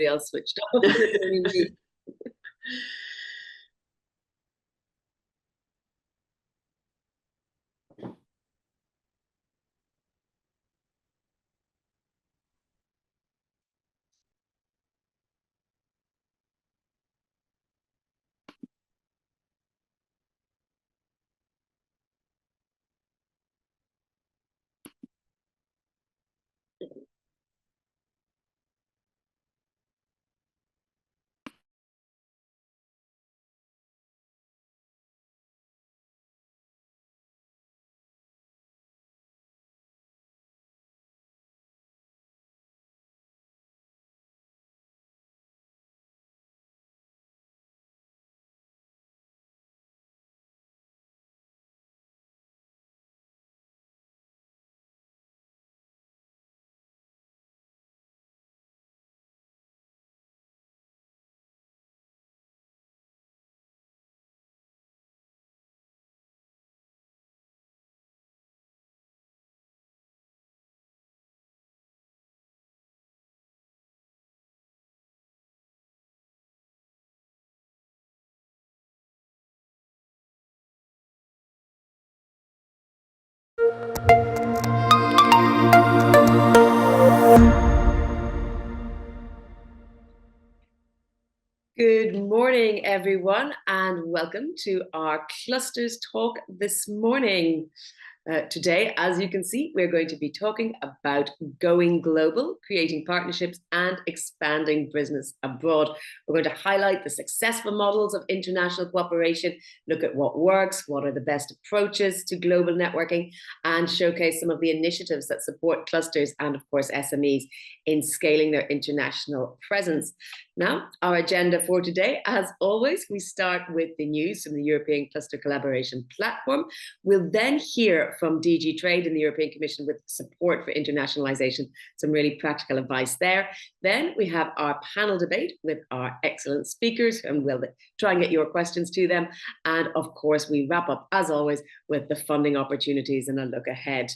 else switched off. Good morning, everyone, and welcome to our clusters talk this morning. Today, as you can see, we're going to be talking about going global, creating partnerships and expanding business abroad. We're going to highlight the successful models of international cooperation, look at what works, what are the best approaches to global networking, and showcase some of the initiatives that support clusters and, of course, SMEs in scaling their international presence. Now, our agenda for today, as always, we start with the news from the European Cluster Collaboration Platform. We'll then hear from DG Trade and the European Commission with support for internationalisation, some really practical advice there. Then we have our panel debate with our excellent speakers, and we'll try and get your questions to them. And of course, we wrap up, as always, with the funding opportunities and a look ahead.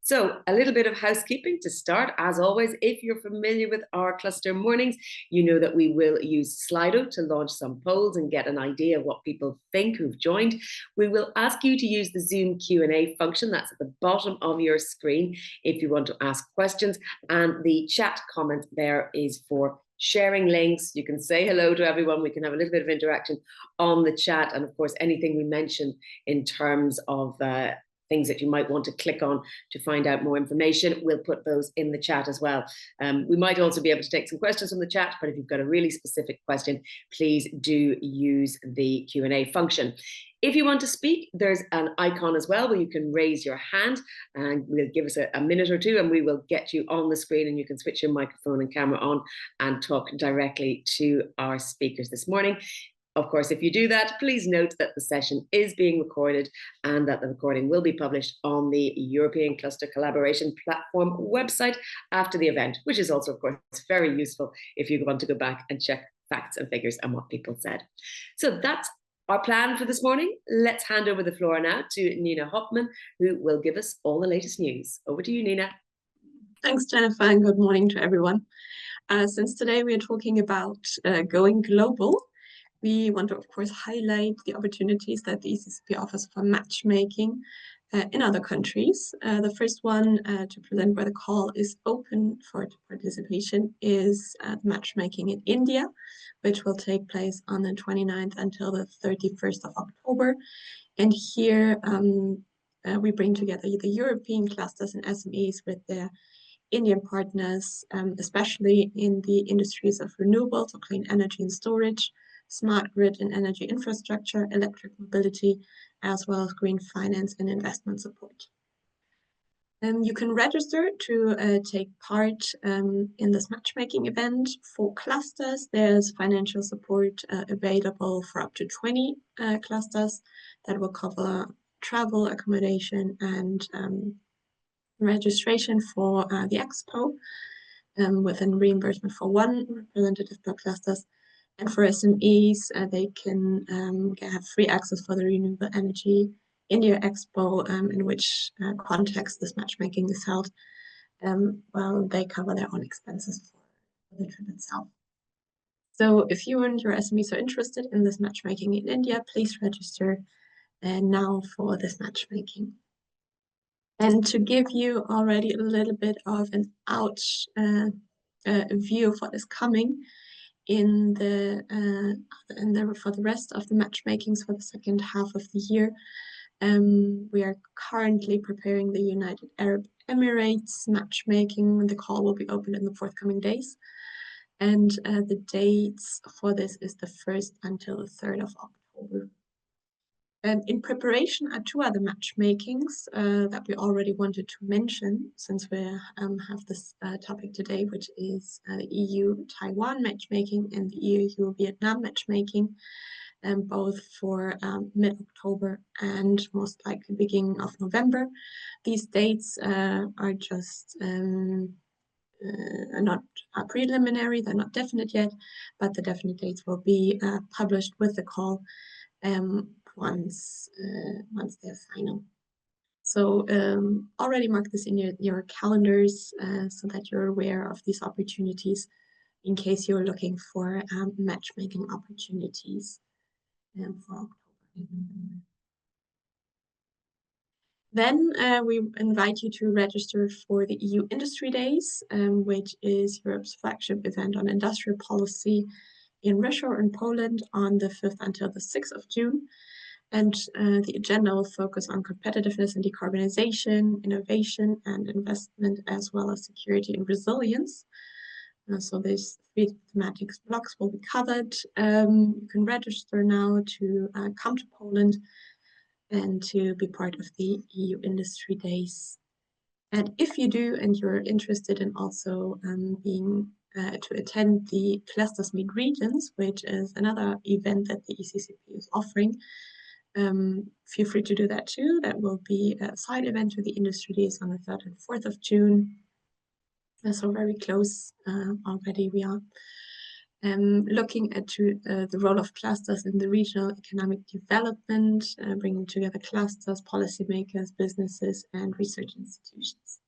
So a little bit of housekeeping to start. As always, if you're familiar with our cluster mornings, you know that we will use Slido to launch some polls and get an idea of what people think who've joined. We will ask you to use the Zoom Q&A function. That's at the bottom of your screen if you want to ask questions. And the chat comment there is for sharing links. You can say hello to everyone. We can have a little bit of interaction on the chat. And of course, anything we mention in terms of things that you might want to click on to find out more information, we'll put those in the chat as well. We might also be able to take some questions from the chat, but if you've got a really specific question, please do use the Q&A function. If you want to speak, there's an icon as well where you can raise your hand, and we'll give us a minute or two and we will get you on the screen and you can switch your microphone and camera on and talk directly to our speakers this morning. Of course, if you do that, please note that the session is being recorded and that the recording will be published on the European Cluster Collaboration Platform website after the event, which is also, of course, very useful if you want to go back and check facts and figures and what people said. So that's our plan for this morning. Let's hand over the floor now to Nina Hoffman, who will give us all the latest news. Over to you, Nina. Thanks, Jennifer, and good morning to everyone. Since today we are talking about going global, we want to, of course, highlight the opportunities that the ECCP offers for matchmaking in other countries. The first one to present where the call is open for participation is matchmaking in India, which will take place on the 29th until the 31st of October. And here we bring together the European clusters and SMEs with their Indian partners, especially in the industries of renewables, so clean energy and storage, smart grid and energy infrastructure, electric mobility, as well as green finance and investment support. You can register to take part in this matchmaking event. For clusters, there's financial support available for up to 20 clusters that will cover travel, accommodation, and registration for the expo, with a reimbursement for one representative per clusters. And for SMEs, they can have free access for the Renewable Energy India Expo, in which context this matchmaking is held, while they cover their own expenses for the trip itself. So if you and your SMEs are interested in this matchmaking in India, please register now for this matchmaking. And to give you already a little bit of an view of what is coming for the rest of the matchmakings for the second half of the year, we are currently preparing the United Arab Emirates matchmaking. The call will be open in the forthcoming days. And the dates for this is the 1st until the 3rd of October. And in preparation are 2 other matchmakings that we already wanted to mention, since we have this topic today, which is the EU-Taiwan matchmaking and the EU-Vietnam matchmaking, both for mid-October and most likely beginning of November. These dates are just not preliminary, they're not definite yet, but the definite dates will be published with the call once they're final. So already mark this in your calendars so that you're aware of these opportunities in case you're looking for matchmaking opportunities for October. Then we invite you to register for the EU Industry Days, which is Europe's flagship event on industrial policy in Russia and Poland on the 5th until the 6th of June. And the agenda will focus on competitiveness and decarbonization, innovation and investment, as well as security and resilience. So these 3 thematic blocks will be covered. You can register now to come to Poland and to be part of the EU Industry Days. And if you do, and you're interested in also to attend the Clusters Meet Regions, which is another event that the ECCP is offering, feel free to do that too. That will be a side event to the Industry Days on the 3rd and 4th of June. So very close already we are. Looking at the role of clusters in the regional economic development, bringing together clusters, policymakers, businesses, and research institutions.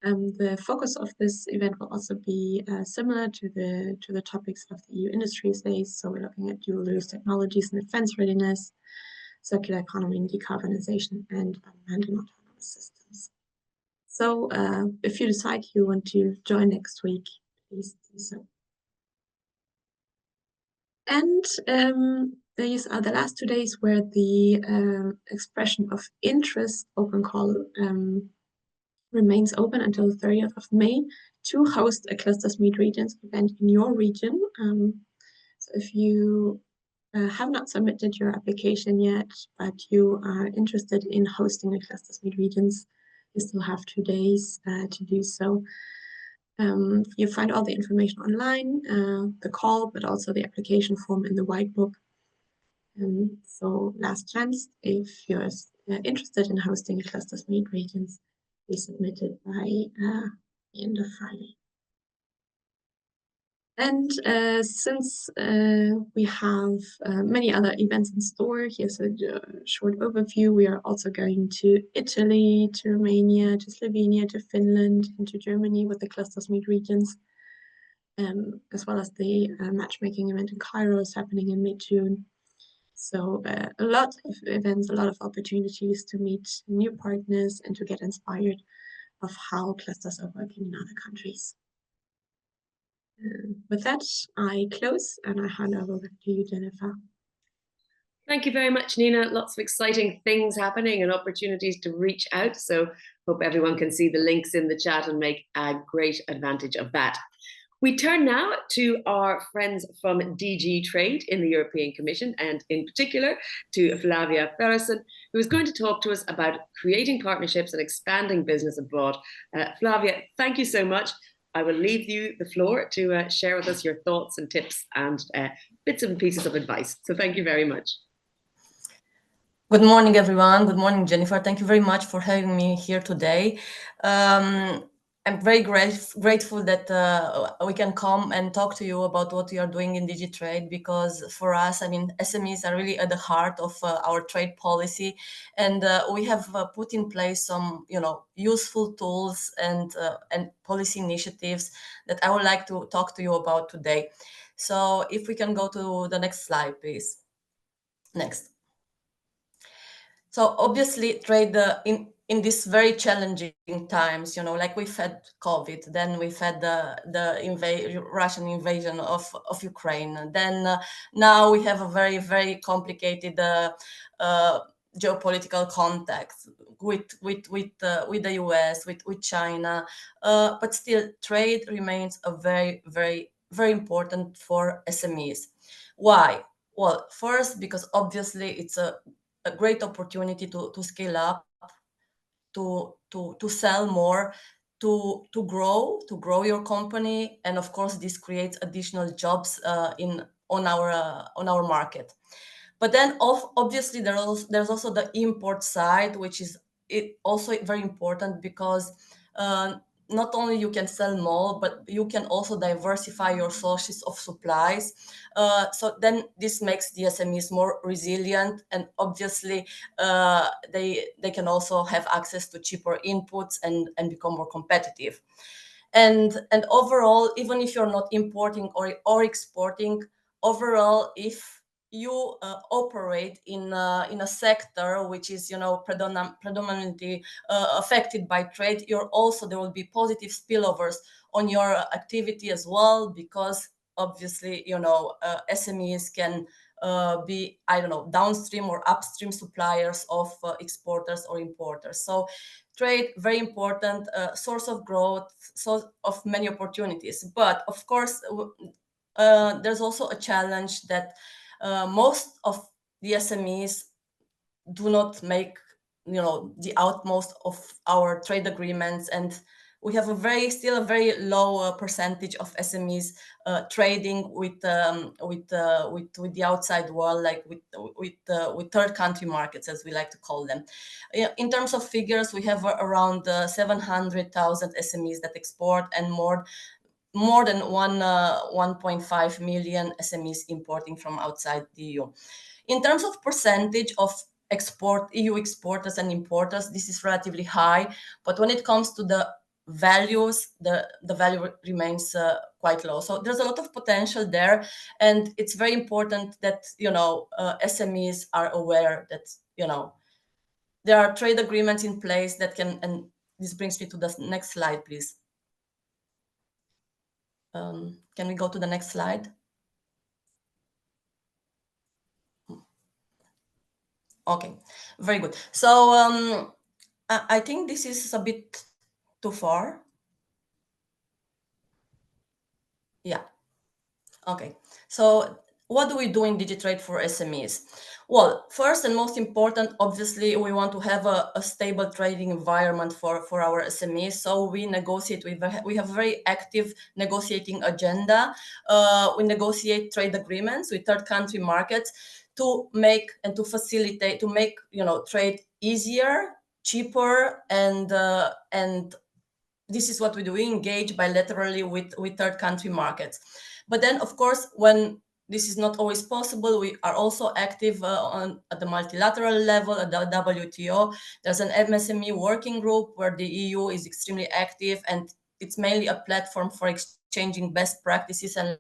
The focus of this event will also be similar to the topics of the EU Industries Days. So we're looking at dual-use technologies and defense readiness, circular economy and decarbonization, and unmanned and autonomous systems. So if you decide you want to join next week, please do so. And these are the last 2 days where the expression of interest open call remains open until the 30th of May to host a Clusters Meet Regions event in your region. So if you have not submitted your application yet, but you are interested in hosting a Clusters Meet Regions, you still have 2 days to do so. You find all the information online, the call, but also the application form in the white book. So last chance, if you're interested in hosting a Clusters Meet Regions, please submit it by the end of Friday. And since we have many other events in store, here's a short overview. We are also going to Italy, to Romania, to Slovenia, to Finland, and to Germany with the Clusters Meet Regions, as well as the matchmaking event in Cairo is happening in mid-June. So a lot of events, a lot of opportunities to meet new partners and to get inspired of how clusters are working in other countries. With that, I close and I hand over back to you, Jennifer. Thank you very much, Nina. Lots of exciting things happening and opportunities to reach out. So hope everyone can see the links in the chat and make a great advantage of that. We turn now to our friends from DG Trade in the European Commission, and in particular to Flavia Ferrison, who is going to talk to us about creating partnerships and expanding business abroad. Flavia, thank you so much. I will leave you the floor to share with us your thoughts and tips and bits and pieces of advice. So thank you very much. Good morning, everyone. Good morning, Jennifer. Thank you very much for having me here today. I'm very grateful that we can come and talk to you about what we are doing in Digitrade, because for us, I mean, SMEs are really at the heart of our trade policy, and we have put in place some, useful tools and policy initiatives that I would like to talk to you about today. So if we can go to the next slide, please. Next. So obviously, trade in these very challenging times, like we've had COVID, then we've had the Russian invasion of Ukraine, then now we have a very, very complicated geopolitical context with the US, with China, but still trade remains a very, very, very important for SMEs. Why? Well, first, because obviously it's a great opportunity to scale up, to sell more, to grow your company, and of course this creates additional jobs on our market. But then obviously there's also the import side, which is also very important, because not only you can sell more, but you can also diversify your sources of supplies. So then this makes the SMEs more resilient, and obviously they can also have access to cheaper inputs and become more competitive. And overall, even if you're not importing or exporting, overall, if you operate in a sector which is predominantly affected by trade, there will be positive spillovers on your activity as well, because obviously SMEs can be, I don't know, downstream or upstream suppliers of exporters or importers. So trade, very important source of growth, source of many opportunities. But of course, there's also a challenge that most of the SMEs do not make, the utmost of our trade agreements, and we have still a very low percentage of SMEs trading with the outside world, like with third country markets, as we like to call them. In terms of figures, we have around 700,000 SMEs that export, and more than 1.5 million SMEs importing from outside the EU. In terms of percentage of EU exporters and importers, this is relatively high, but when it comes to the values, the value remains quite low. So there's a lot of potential there, and it's very important that SMEs are aware that there are trade agreements in place that can. And this brings me to the next slide, please. Can we go to the next slide? Okay, very good. So I think this is a bit too far. Yeah. Okay. So what do we do in Digitrade for SMEs? Well, first and most important, obviously, we want to have a stable trading environment for our SMEs. So we negotiate. We have a very active negotiating agenda. We negotiate trade agreements with third country markets to make and to facilitate, to make trade easier, cheaper, and this is what we do. We engage bilaterally with third country markets. But then, of course, when this is not always possible, we are also active at the multilateral level, at the WTO. There's an MSME working group where the EU is extremely active, and it's mainly a platform for exchanging best practices and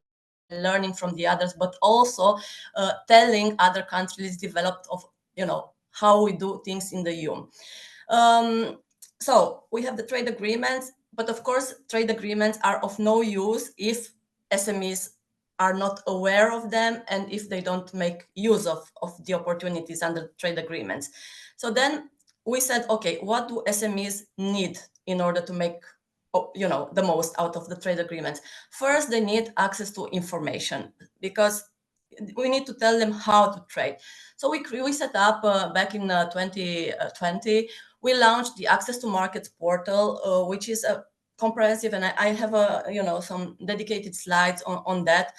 learning from the others, but also telling other countries developed of how we do things in the EU. So we have the trade agreements, but of course, trade agreements are of no use if SMEs are not aware of them and if they don't make use of the opportunities under trade agreements. So then we said, okay, what do SMEs need in order to make the most out of the trade agreements? First, they need access to information, because we need to tell them how to trade. So we set up back in 2020. We launched the Access to Markets portal, which is a comprehensive, and I have some dedicated slides on that.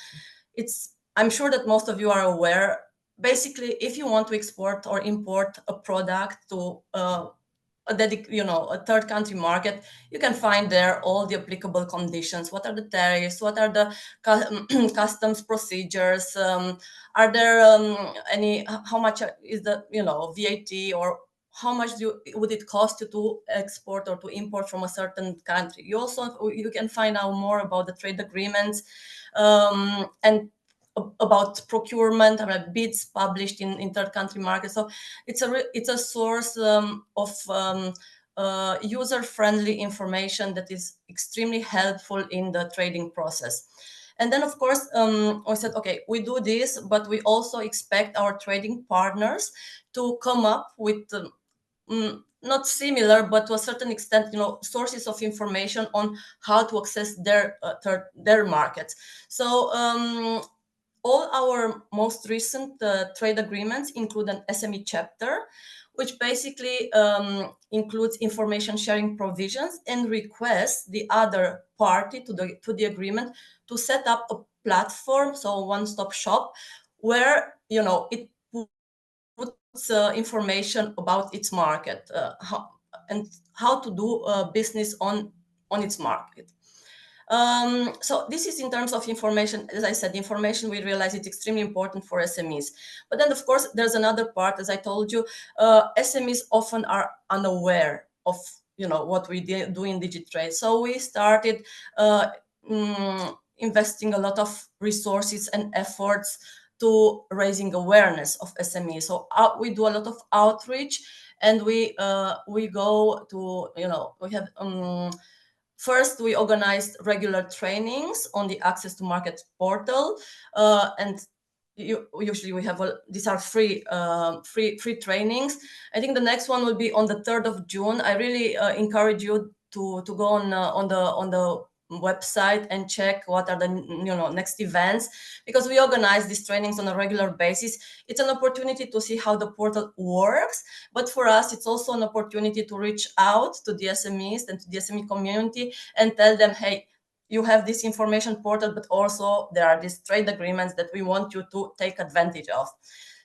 I'm sure that most of you are aware. Basically, if you want to export or import a product to a third country market, you can find there all the applicable conditions. What are the tariffs? What are the customs procedures? Are there any? How much is the VAT, or how much would it cost you to export or to import from a certain country? You can find out more about the trade agreements and about procurement, bids published in third country markets. So it's a source of user-friendly information that is extremely helpful in the trading process. And then, of course, we said, okay, we do this, but we also expect our trading partners to come up with not similar, but to a certain extent, sources of information on how to access their markets. So all our most recent trade agreements include an SME chapter, which basically includes information sharing provisions and requests the other party to the agreement to set up a platform, so a one-stop shop, where it puts information about its market and how to do business on its market. So this is in terms of information. As I said, information, we realize it's extremely important for SMEs. But then, of course, there's another part. As I told you, SMEs often are unaware of what we do in Digitrade. So we started investing a lot of resources and efforts to raising awareness of SMEs. So we do a lot of outreach, and we go to we have. First, we organized regular trainings on the Access to Market portal, and usually we have these are free trainings. I think the next one will be on the 3rd of June. I really encourage you to go on the website and check what are the next events, because we organize these trainings on a regular basis. It's an opportunity to see how the portal works, but for us it's also an opportunity to reach out to the SMEs and to the SME community and tell them, hey, you have this information portal, but also there are these trade agreements that we want you to take advantage of.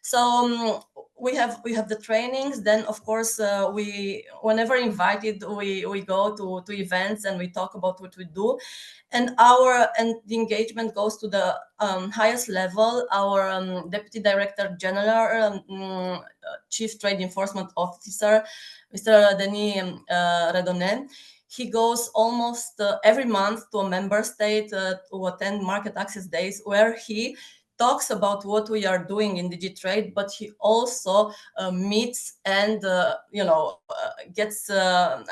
So we have the trainings. Then, of course, we whenever invited, we go to events and we talk about what we do, and the engagement goes to the highest level. Our Deputy Director General, Chief Trade Enforcement Officer, Mr. Denis Redonnet, he goes almost every month to a member state to attend market access days, where he talks about what we are doing in Digitrade, but he also meets and gets a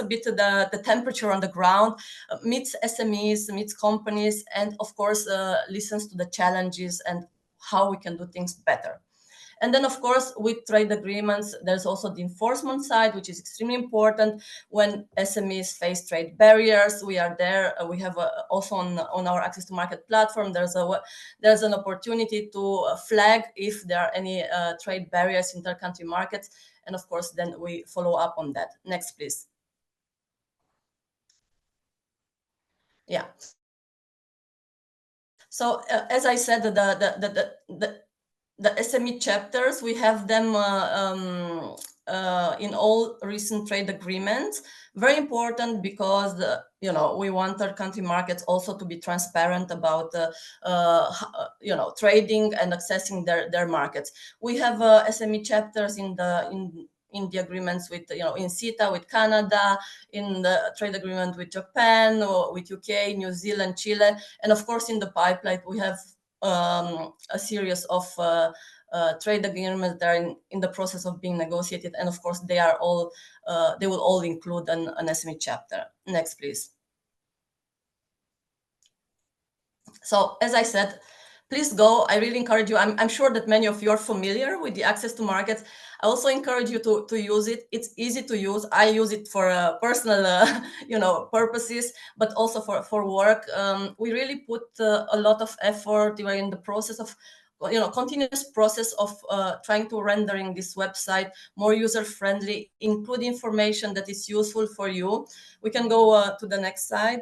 bit of the temperature on the ground, meets SMEs, meets companies, and of course listens to the challenges and how we can do things better. And then, of course, with trade agreements, there's also the enforcement side, which is extremely important. When SMEs face trade barriers, we are there. We have also on our Access to Market platform, there's an opportunity to flag if there are any trade barriers in inter-country markets. And of course, then we follow up on that. Next, please. Yeah. So as I said, the SME chapters, we have them in all recent trade agreements. Very important, because we want our country markets also to be transparent about trading and accessing their markets. We have SME chapters in the agreements with in CETA with Canada, in the trade agreement with Japan, or with UK, New Zealand, Chile, and of course in the pipeline we have a series of trade agreements that are in the process of being negotiated, and of course they will all include an SME chapter. Next, please. So as I said, please go. I really encourage you. I'm sure that many of you are familiar with the Access to Markets. I also encourage you to use it. It's easy to use. I use it for personal, purposes, but also for work. We really put a lot of effort. We're in the process of, continuous process of trying to rendering this website more user-friendly, include information that is useful for you. We can go to the next slide.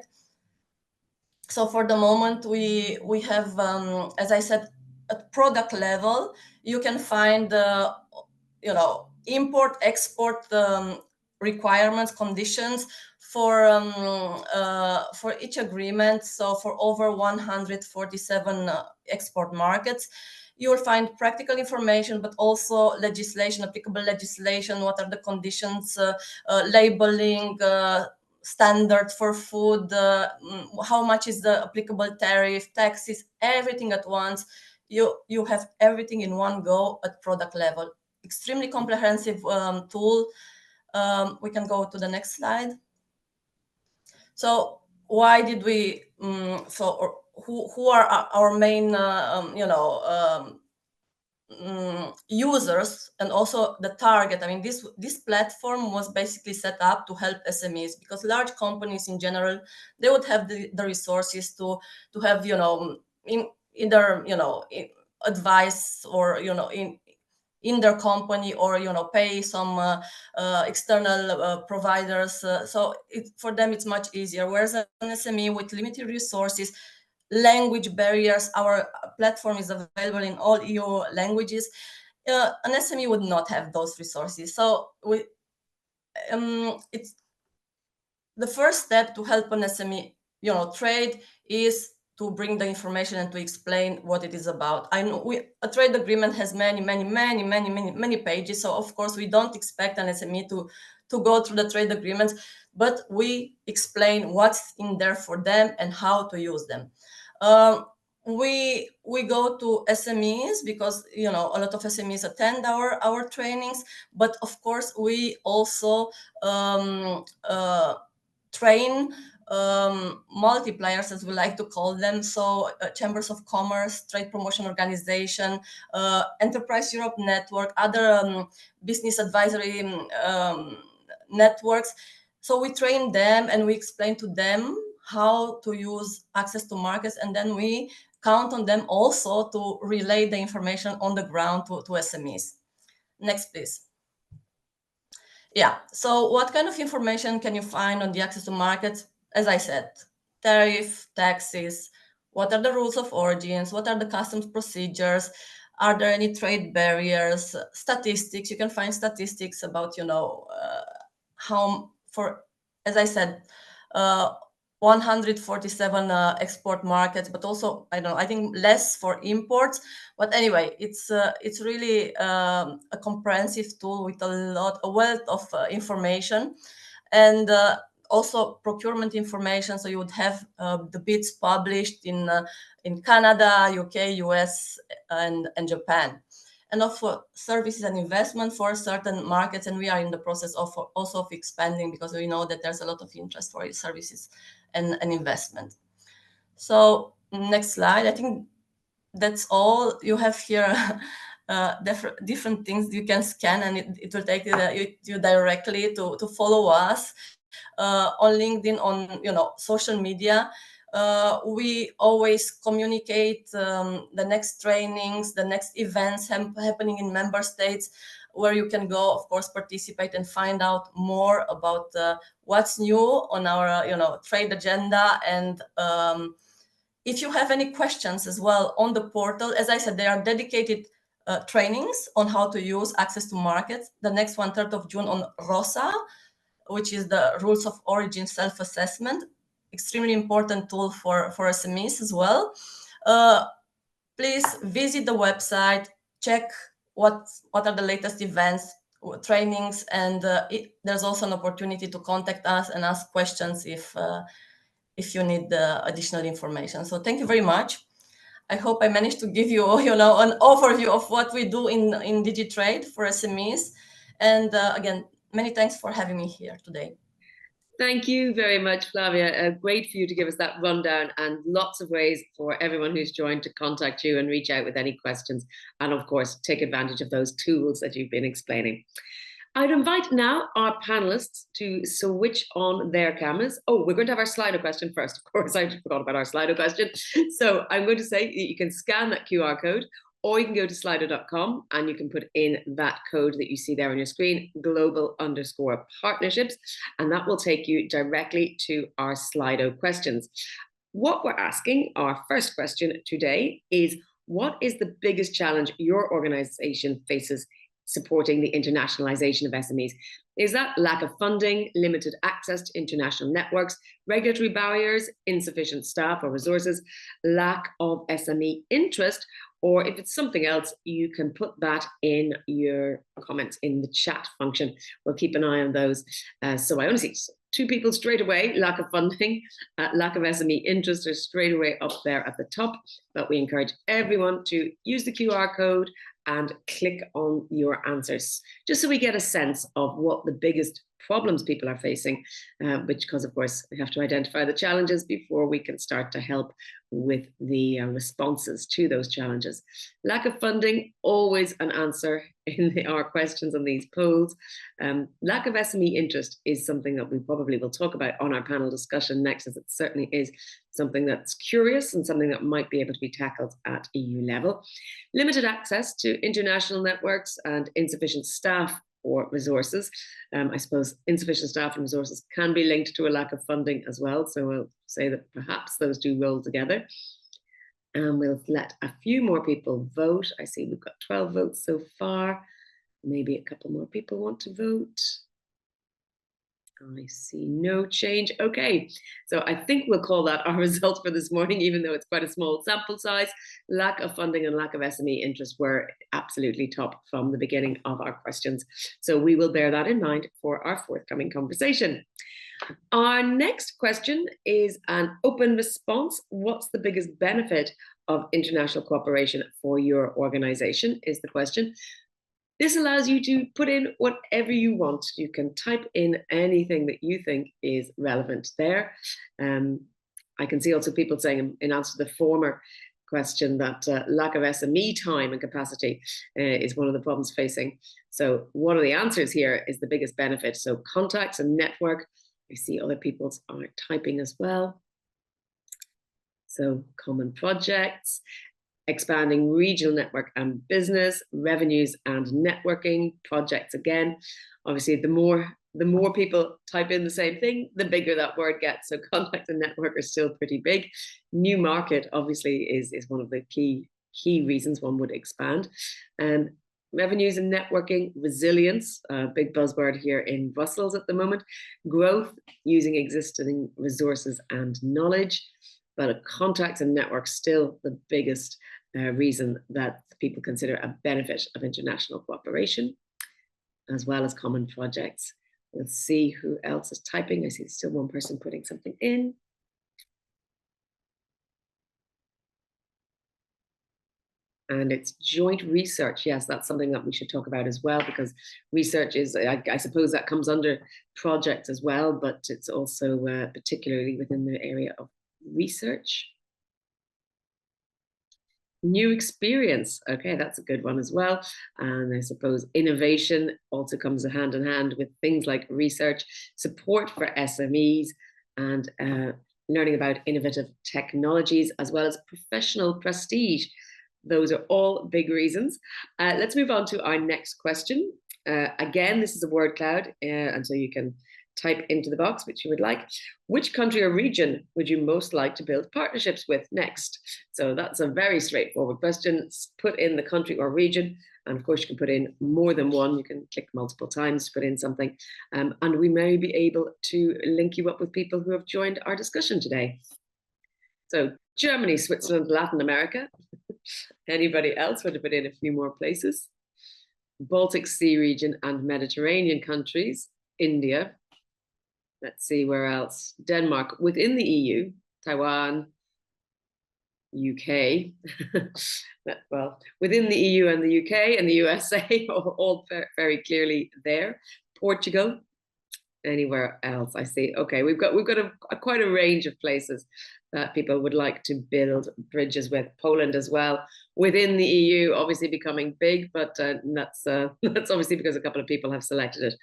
So for the moment, we have, as I said, at product level, you can find import export requirements, conditions for each agreement. So for over 147 export markets, you will find practical information, but also legislation, applicable legislation. What are the conditions, labeling, standard for food, how much is the applicable tariff, taxes, everything at once. You have everything in one go at product level. Extremely comprehensive tool. We can go to the next slide. So why did we? Who are our main, users, and also the target? I mean, this platform was basically set up to help SMEs, because large companies in general, they would have the resources to have, in either, advice, or, in their company, or, pay some external providers. So for them, it's much easier. Whereas an SME with limited resources, language barriers, our platform is available in all EU languages. An SME would not have those resources. So it's the first step to help an SME, trade, is to bring the information and to explain what it is about. I know a trade agreement has many pages. So of course we don't expect an SME to go through the trade agreements, but we explain what's in there for them and how to use them. We go to SMEs because a lot of SMEs attend our trainings, but of course we also train multipliers, as we like to call them. So chambers of commerce, trade promotion organization, Enterprise Europe network, other business advisory networks. So we train them and we explain to them how to use access to markets, and then we count on them also to relay the information on the ground to SMEs. Next, please. Yeah, so what kind of information can you find on the access to markets? As I said, tariff, taxes, what are the rules of origins, what are the customs procedures, are there any trade barriers, statistics. You can find statistics about, how, as I said, 147 export markets, but also, I think less for imports. But anyway, it's really a comprehensive tool with a wealth of information, and also procurement information. So you would have the bids published in Canada, UK, US, and Japan. And also services and investment for certain markets. And we are in the process of also of expanding, because we know that there's a lot of interest for services and investment. So next slide. I think that's all. You have here different things you can scan, and it will take you directly to follow us on LinkedIn, on social media. We always communicate the next trainings, the next events happening in member states, where you can go, of course, participate and find out more about what's new on our trade agenda. And if you have any questions as well on the portal, as I said, there are dedicated trainings on how to use access to markets. The next one, 3rd of June, on ROSA, which is the rules of origin self-assessment. Extremely important tool for SMEs as well. Please visit the website, check what are the latest events, trainings, and there's also an opportunity to contact us and ask questions if you need additional information. So thank you very much. I hope I managed to give you, an overview of what we do in DigiTrade for SMEs. And again, many thanks for having me here today. Thank you very much, Flavia. Great for you to give us that rundown, and lots of ways for everyone who's joined to contact you and reach out with any questions. And of course, take advantage of those tools that you've been explaining. I'd invite now our panelists to switch on their cameras. Oh, we're going to have our Slido question first. Of course, I forgot about our Slido question. So I'm going to say you can scan that QR code, or you can go to slido.com and you can put in that code that you see there on your screen, global_partnerships, and that will take you directly to our Slido questions. What we're asking, our first question today, is what is the biggest challenge your organization faces supporting the internationalization of SMEs? Is that lack of funding, limited access to international networks, regulatory barriers, insufficient staff or resources, lack of SME interest? Or if it's something else, you can put that in your comments in the chat function. We'll keep an eye on those. So I only see two people straight away: lack of funding, lack of SME interest are straight away up there at the top. But we encourage everyone to use the QR code and click on your answers, just so we get a sense of what the biggest problems people are facing, because of course we have to identify the challenges before we can start to help with the responses to those challenges. Lack of funding, always an answer in our questions on these polls. Lack of SME interest is something that we probably will talk about on our panel discussion next, as it certainly is something that's curious and something that might be able to be tackled at EU level. Limited access to international networks and insufficient staff or resources. I suppose insufficient staff and resources can be linked to a lack of funding as well. So we'll say that perhaps those two roll together. And we'll let a few more people vote. I see we've got 12 votes so far. Maybe a couple more people want to vote. I see no change. Okay, so I think we'll call that our result for this morning, even though it's quite a small sample size. Lack of funding and lack of SME interest were absolutely top from the beginning of our questions. So we will bear that in mind for our forthcoming conversation. Our next question is an open response. What's the biggest benefit of international cooperation for your organization, is the question. This allows you to put in whatever you want. You can type in anything that you think is relevant there. I can see also people saying in answer to the former question that lack of SME time and capacity is one of the problems facing. So one of the answers here is the biggest benefit. So contacts and network. I see other people are typing as well. So common projects, expanding regional network and business, revenues and networking, projects again. Obviously, the more people type in the same thing, the bigger that word gets. So contact and network are still pretty big. New market, obviously, is one of the key reasons one would expand. And revenues and networking, resilience, a big buzzword here in Brussels at the moment. Growth, using existing resources and knowledge. But contacts and networks still the biggest reason that people consider a benefit of international cooperation, as well as common projects. Let's see who else is typing. I see still one person putting something in. And it's joint research. Yes, that's something that we should talk about as well, because research is, I suppose that comes under projects as well, but it's also particularly within the area of research. New experience, okay, that's a good one as well. And I suppose innovation also comes hand in hand with things like research, support for SMEs, and learning about innovative technologies, as well as professional prestige. Those are all big reasons. Let's move on to our next question. Again, this is a word cloud, and so you can type into the box which you would like. Which country or region would you most like to build partnerships with next? So that's a very straightforward question. Put in the country or region, and of course you can put in more than one. You can click multiple times to put in something, and we may be able to link you up with people who have joined our discussion today. So Germany, Switzerland, Latin America. Anybody else want to put in a few more places? Baltic Sea region and Mediterranean countries. India. Let's see where else. Denmark, within the EU, Taiwan, UK. Well, within the EU and the UK and the USA, all very clearly there. Portugal. Anywhere else? I see. Okay, we've got quite a range of places that people would like to build bridges with. Poland as well, within the EU, obviously becoming big, but that's obviously because a couple of people have selected it.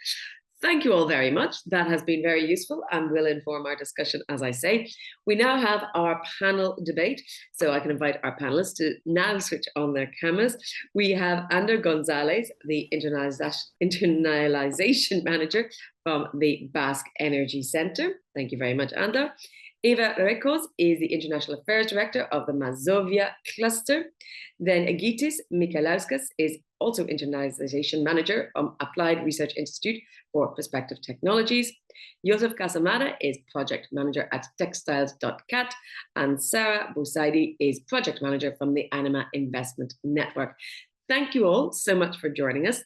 Thank you all very much. That has been very useful and will inform our discussion, as I say. We now have our panel debate, so I can invite our panelists to now switch on their cameras. We have Ander Gonzalez, the internationalization manager from the Basque Energy Center. Thank you very much, Ander. Eva Rekos is the International Affairs Director of the Mazovia Cluster. Then Egitis Michalauskas is also internationalization manager from Applied Research Institute for Perspective Technologies. Joseph Casamada is project manager at textiles.cat, and Sarah Bosaidi is project manager from the Anima Investment Network. Thank you all so much for joining us.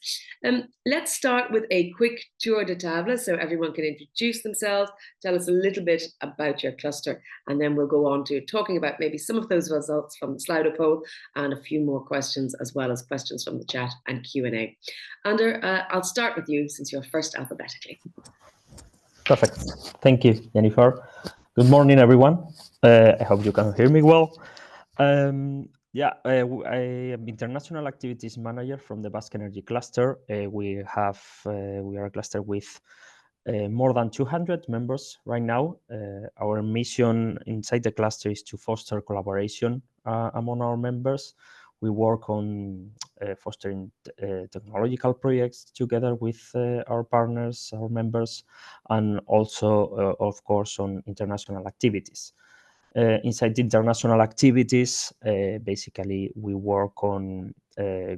Let's start with a quick tour de table so everyone can introduce themselves, tell us a little bit about your cluster, and then we'll go on to talking about maybe some of those results from the Slido poll and a few more questions, as well as questions from the chat and Q&A. Ander, I'll start with you since you're first alphabetically. Perfect. Thank you, Jennifer. Good morning, everyone. I hope you can hear me well. I am International Activities Manager from the Basque Energy Cluster. We are a cluster with more than 200 members right now. Our mission inside the cluster is to foster collaboration among our members. We work on fostering technological projects together with our partners, our members, and also, of course, on international activities. Inside international activities, basically, we work on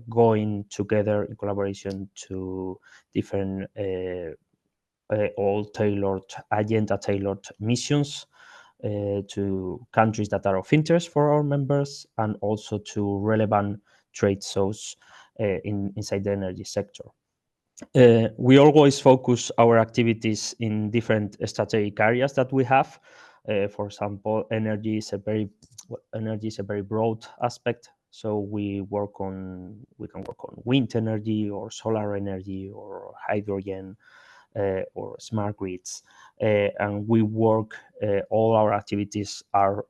going together in collaboration to different all tailored, agenda-tailored missions to countries that are of interest for our members, and also to relevant trade shows inside the energy sector. We always focus our activities in different strategic areas that we have. For example, energy is a very broad aspect. So we can work on wind energy or solar energy or hydrogen or smart grids, and we work. All our activities are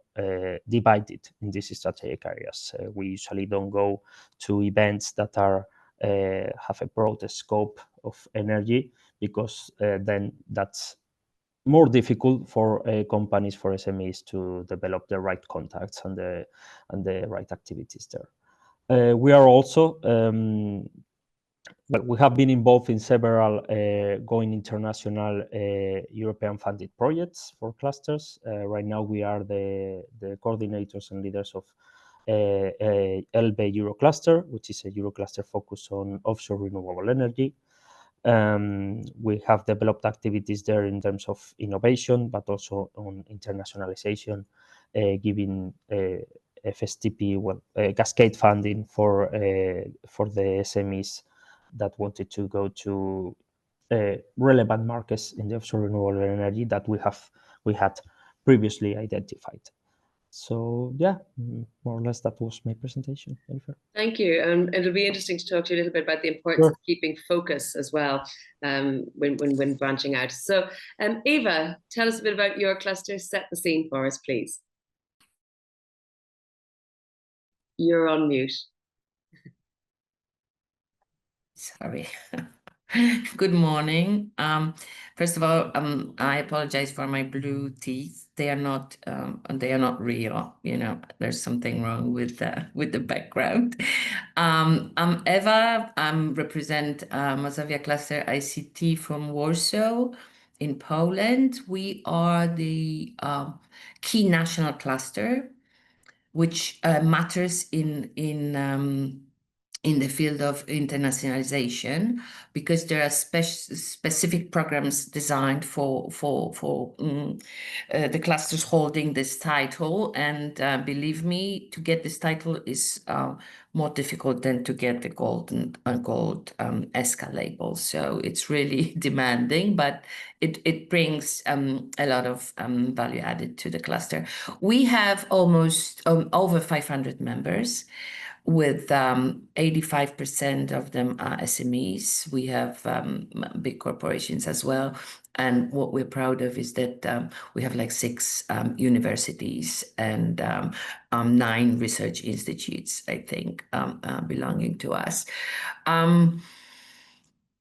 divided in these strategic areas. We usually don't go to events that have a broad scope of energy, because then that's more difficult for companies, for SMEs, to develop the right contacts and the right activities there. We are also we have been involved in several going international European funded projects for clusters. Right now, we are the coordinators and leaders of ELBE Eurocluster, which is a Eurocluster focused on offshore renewable energy. We have developed activities there in terms of innovation, but also on internationalization, giving FSTP, cascade funding for the SMEs that wanted to go to relevant markets in the offshore renewable energy that we had previously identified. So yeah, more or less that was my presentation, Jennifer. Thank you. It'll be interesting to talk to you a little bit about the importance of keeping focus as well when branching out. So Eva, tell us a bit about your cluster. Set the scene for us, please. You're on mute. Sorry. Good morning. First of all, I apologize for my blue teeth. They are not real. You know, there's something wrong with the background. I'm Eva. I represent Mazovia Cluster ICT from Warsaw in Poland. We are the key national cluster, which matters in the field of internationalization, because there are specific programs designed for the clusters holding this title. And believe me, to get this title is more difficult than to get the gold ESCA label. So it's really demanding, but it brings a lot of value added to the cluster. We have almost over 500 members, with 85% of them are SMEs. We have big corporations as well. And what we're proud of is that we have like 6 universities and 9 research institutes, I think, belonging to us.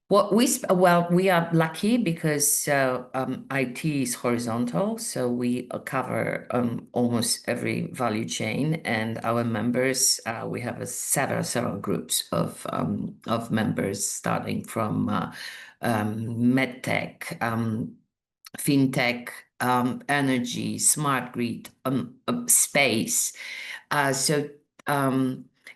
We are lucky because IT is horizontal, so we cover almost every value chain, and our members, we have several groups of members, starting from medtech, fintech, energy, smart grid, space.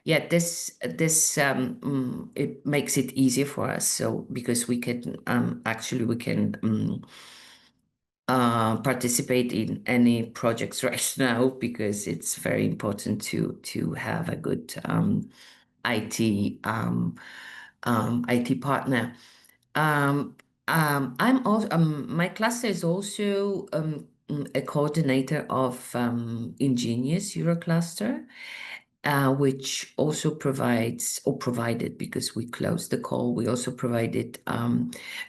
yeah, this it makes it easier for us. So because we can actually we can participate in any projects right now, because it's very important to have a good IT IT partner. I'm also my cluster is also a coordinator of Ingenious Eurocluster, which also provides or provided, because we closed the call, we also provided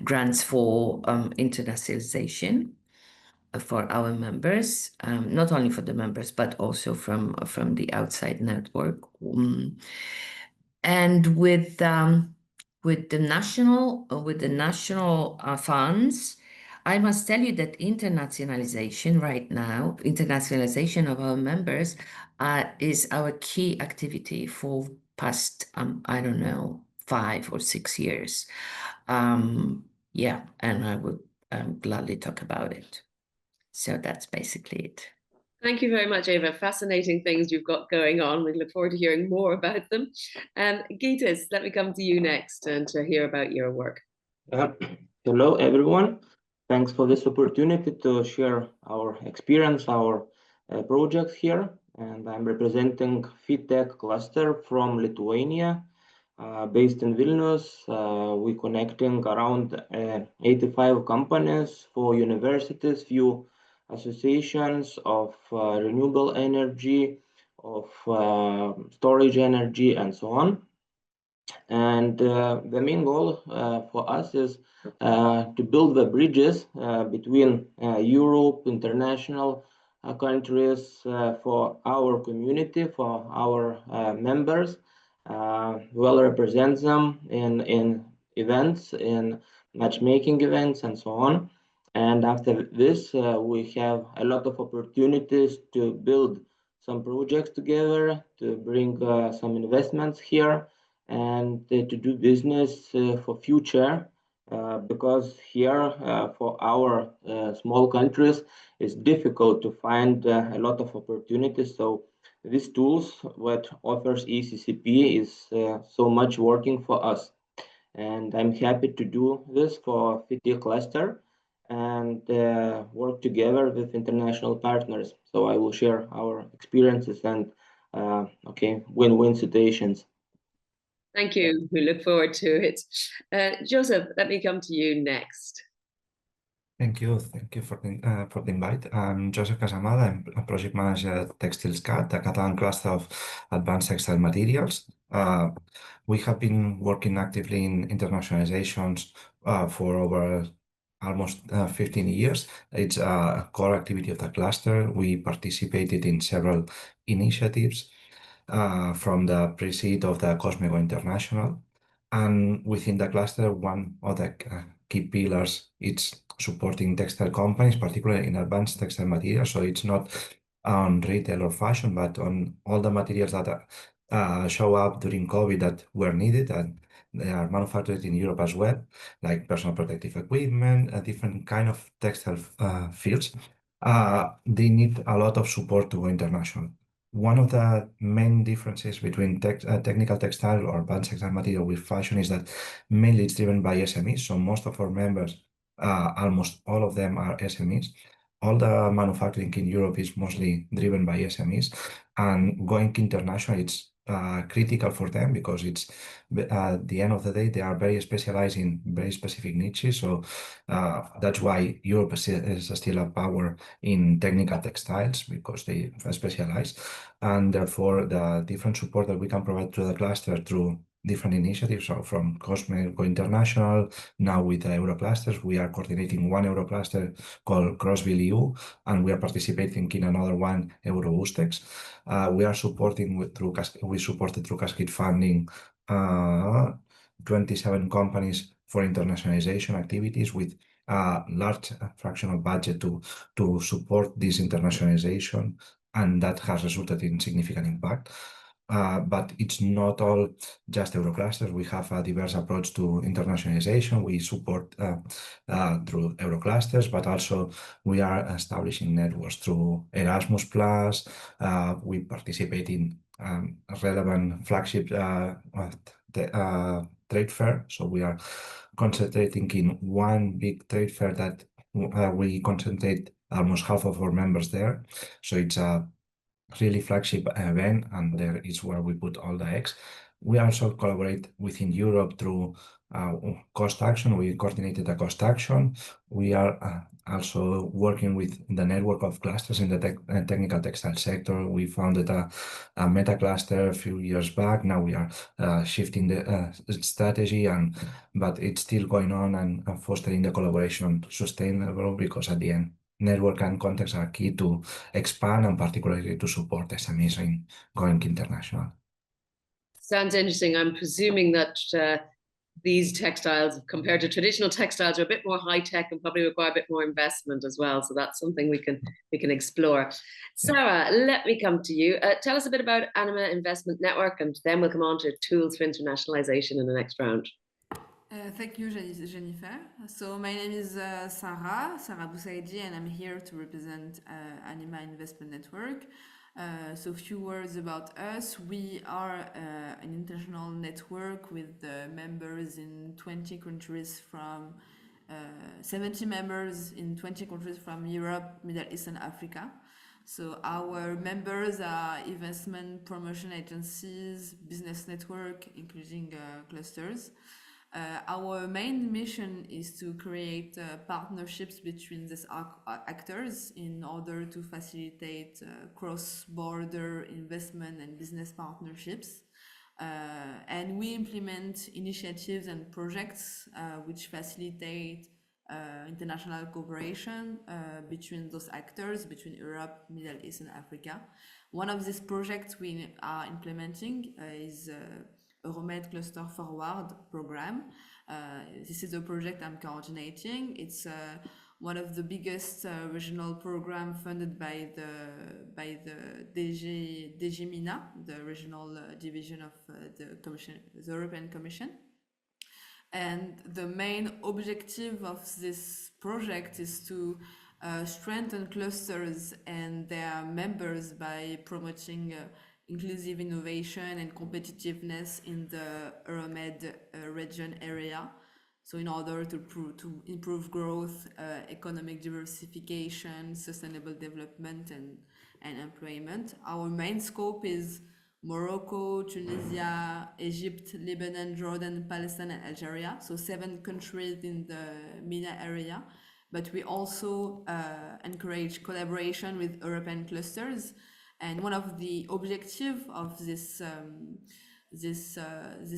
grants for internationalization for our members, not only for the members, but also from the outside network. And with the national funds, I must tell you that internationalization right now, internationalization of our members, is our key activity for past I don't know, 5 or 6 years. Yeah, and I would gladly talk about it. So that's basically it. Thank you very much, Eva. Fascinating things you've got going on. We look forward to hearing more about them. Gitas, let me come to you next and to hear about your work. Hello, everyone. Thanks for this opportunity to share our experience, our projects here. And I'm representing FITech cluster from Lithuania, based in Vilnius. We're connecting around 85 companies for universities, few associations of renewable energy, of storage energy, and so on. And the main goal for us is to build the bridges between Europe, international countries, for our community, for our members, well represent them in events, in matchmaking events, and so on. And after this, we have a lot of opportunities to build some projects together, to bring some investments here, and to do business for future, because here for our small countries it's difficult to find a lot of opportunities. So these tools what offers ECCP is so much working for us, and I'm happy to do this for FITI cluster and work together with international partners. So I will share our experiences and win-win situations. Thank you. We look forward to it. Joseph, let me come to you next. Thank you for the invite. I'm Joseph Casamada. I'm a project manager at Textiles CAT, the Catalan cluster of advanced textile materials. We have been working actively in internationalizations for over almost 15 years. It's a core activity of the cluster. We participated in several initiatives from the pre-seed of the Cosmego International. And within the cluster, one of the key pillars is supporting textile companies, particularly in advanced textile materials. So it's not on retail or fashion, but on all the materials that show up during COVID that were needed, and they are manufactured in Europe as well, like personal protective equipment, different kind of textile fields. They need a lot of support to go international. One of the main differences between technical textile or advanced textile material with fashion is that mainly it's driven by SMEs. So most of our members, almost all of them are SMEs. All the manufacturing in Europe is mostly driven by SMEs, and going international, it's critical for them because it's at the end of the day, they are very specialized in very specific niches. So that's why Europe is still a power in technical textiles, because they specialize. And therefore, the different support that we can provide to the cluster through different initiatives, so from Cosmego International, now with the Euroclusters, we are coordinating one Eurocluster called Crossville EU, and we are participating in another one, Euroboostex. We are supporting we supported through Cascade Funding 27 companies for internationalization activities with a large fractional budget to support this internationalization, and that has resulted in significant impact. But it's not all just Euroclusters. We have a diverse approach to internationalization. We support through Euroclusters, but also we are establishing networks through Erasmus+. We participate in relevant flagship trade fair. So we are concentrating in one big trade fair that we concentrate almost half of our members there. So it's a really flagship event, and there is where we put all the eggs. We also collaborate within Europe through cost action. We coordinated a cost action. We are also working with the network of clusters in the technical textile sector. We founded a meta cluster a few years back. Now we are shifting the strategy, but it's still going on and fostering the collaboration to sustainable, because at the end, network and context are key to expand and particularly to support SMEs in going international. Sounds interesting. I'm presuming that these textiles, compared to traditional textiles, are a bit more high tech and probably require a bit more investment as well. So that's something we can explore. Sarah, let me come to you. Tell us a bit about Anima Investment Network, and then we'll come on to tools for internationalization in the next round. Thank you, Jennifer. So my name is Sarah Boussaidi, and I'm here to represent Anima Investment Network. So a few words about us. We are an international network with members in 20 countries from 70 members in 20 countries from Europe, Middle East and Africa. So our members are investment promotion agencies, business network, including clusters. Our main mission is to create partnerships between these actors in order to facilitate cross-border investment and business partnerships. And we implement initiatives and projects which facilitate international cooperation between those actors, between Europe, Middle East and Africa. One of these projects we are implementing is Euromed Cluster Forward program. This is a project I'm coordinating. It's one of the biggest regional program funded by the DG MENA, the regional division of the European Commission. And the main objective of this project is to strengthen clusters and their members by promoting inclusive innovation and competitiveness in the Euromed region area. So in order to improve growth, economic diversification, sustainable development and employment. Our main scope is Morocco, Tunisia, Egypt, Lebanon, Jordan, Palestine and Algeria. So 7 countries in the MENA area. But we also encourage collaboration with European clusters. And one of the objectives of this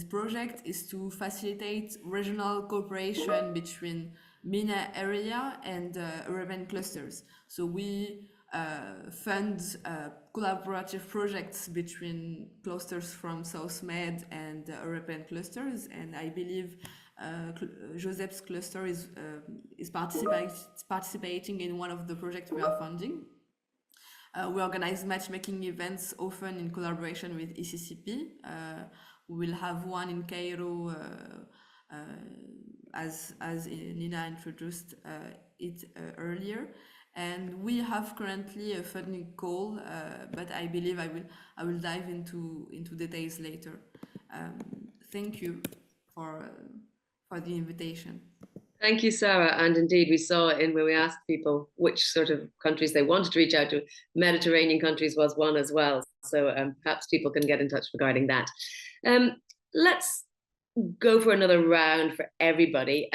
project is to facilitate regional cooperation between MENA area and European clusters. So we fund collaborative projects between clusters from South Med and European clusters. And I believe Joseph's cluster is participating in one of the projects we are funding. We organize matchmaking events often in collaboration with ECCP. We will have one in Cairo as Nina introduced it earlier. And we have currently a funding call, but I believe I will dive into details later. Thank you for the invitation. Thank you, Sarah. And indeed, we saw when we asked people which sort of countries they wanted to reach out to, Mediterranean countries was one as well. So perhaps people can get in touch regarding that. Let's go for another round for everybody.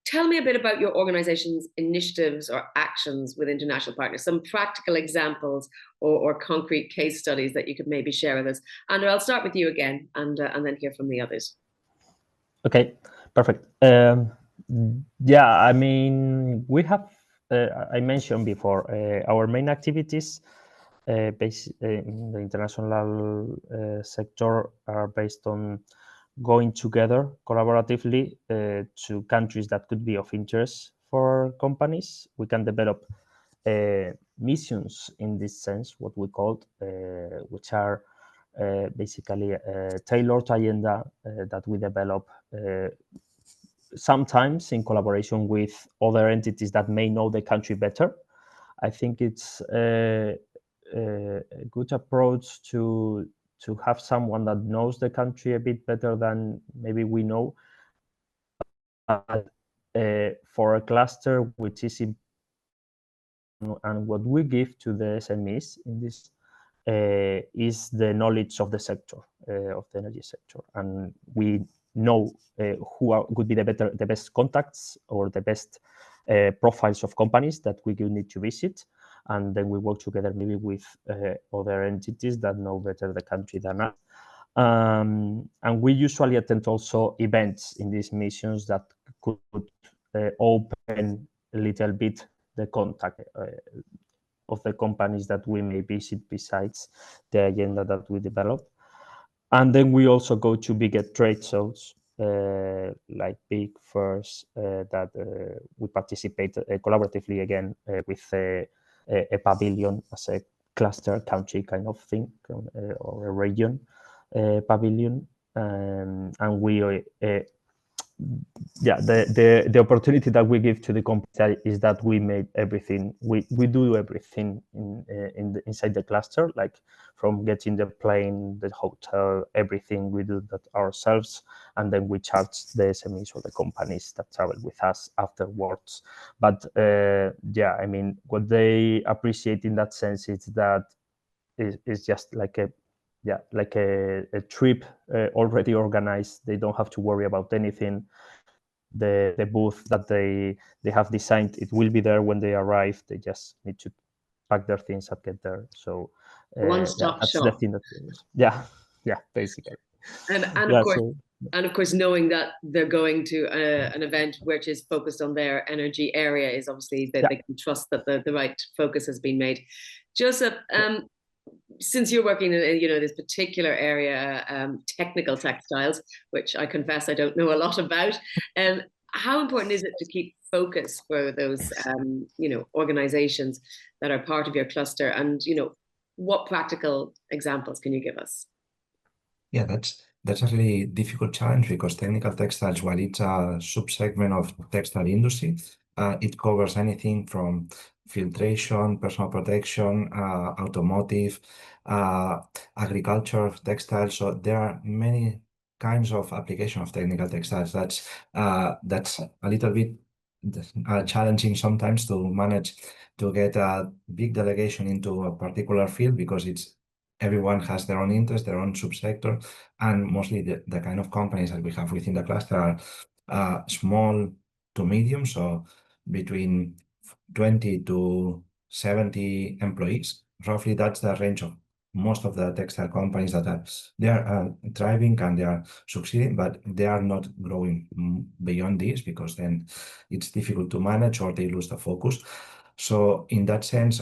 Tell me a bit about your organization's initiatives or actions with international partners, some practical examples or concrete case studies that you could maybe share with us. And I'll start with you again and then hear from the others. Okay, perfect. Yeah, I mean, we have, I mentioned before, our main activities based in the international sector are based on going together collaboratively to countries that could be of interest for companies. We can develop missions in this sense, what we called, which are basically a tailored agenda that we develop sometimes in collaboration with other entities that may know the country better. I think it's a good approach to have someone that knows the country a bit better than maybe we know. For a cluster which is important, and what we give to the SMEs in this is the knowledge of the sector, of the energy sector, and we know who would be the best contacts or the best profiles of companies that we do need to visit, and then we work together maybe with other entities that know better the country than us. And we usually attend also events in these missions that could open a little bit the contact of the companies that we may visit besides the agenda that we develop. And then we also go to bigger trade shows, like big fairs that we participate collaboratively again with a pavilion as a cluster country kind of thing, or a region pavilion. And we the opportunity that we give to the company is that we made everything, we do everything inside the cluster, like from getting the plane, the hotel, everything, we do that ourselves, and then we charge the SMEs or the companies that travel with us afterwards. But yeah, I mean, what they appreciate in that sense is that is just like a trip already organized. They don't have to worry about anything. The booth that they have designed, it will be there when they arrive. They just need to pack their things and get there. So One-stop that's shop. the thing that yeah, basically. And of course, knowing that they're going to an event which is focused on their energy area is obviously that they can trust that the right focus has been made. Joseph, since you're working in this particular area, technical textiles, which I confess I don't know a lot about, how important is it to keep focus for those organizations that are part of your cluster, and what practical examples can you give us? Yeah, that's a really difficult challenge because technical textiles, while it's a subsegment of textile industry, it covers anything from filtration, personal protection, automotive, agriculture, textiles. So there are many kinds of application of technical textiles. That's a little bit challenging sometimes to manage to get a big delegation into a particular field because everyone has their own interest, their own subsector, and mostly the kind of companies that we have within the cluster are small to medium, so between 20 to 70 employees. Roughly, that's the range of most of the textile companies that they are thriving and they are succeeding, but they are not growing beyond this because then it's difficult to manage or they lose the focus. So in that sense,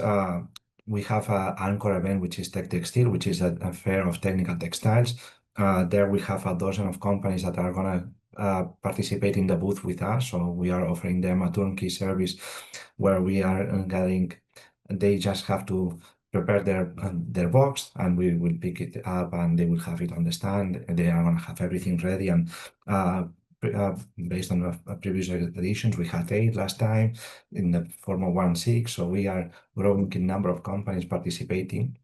we have an anchor event, which is Tech Textile, which is a fair of technical textiles. There we have a dozen of companies that are going to participate in the booth with us. So we are offering them a turnkey service where we are getting, they just have to prepare their box and we will pick it up and they will have it on the stand. They are going to have everything ready and based on previous editions, we had 8 last time in the form of 1-6. So we are growing in number of companies participating,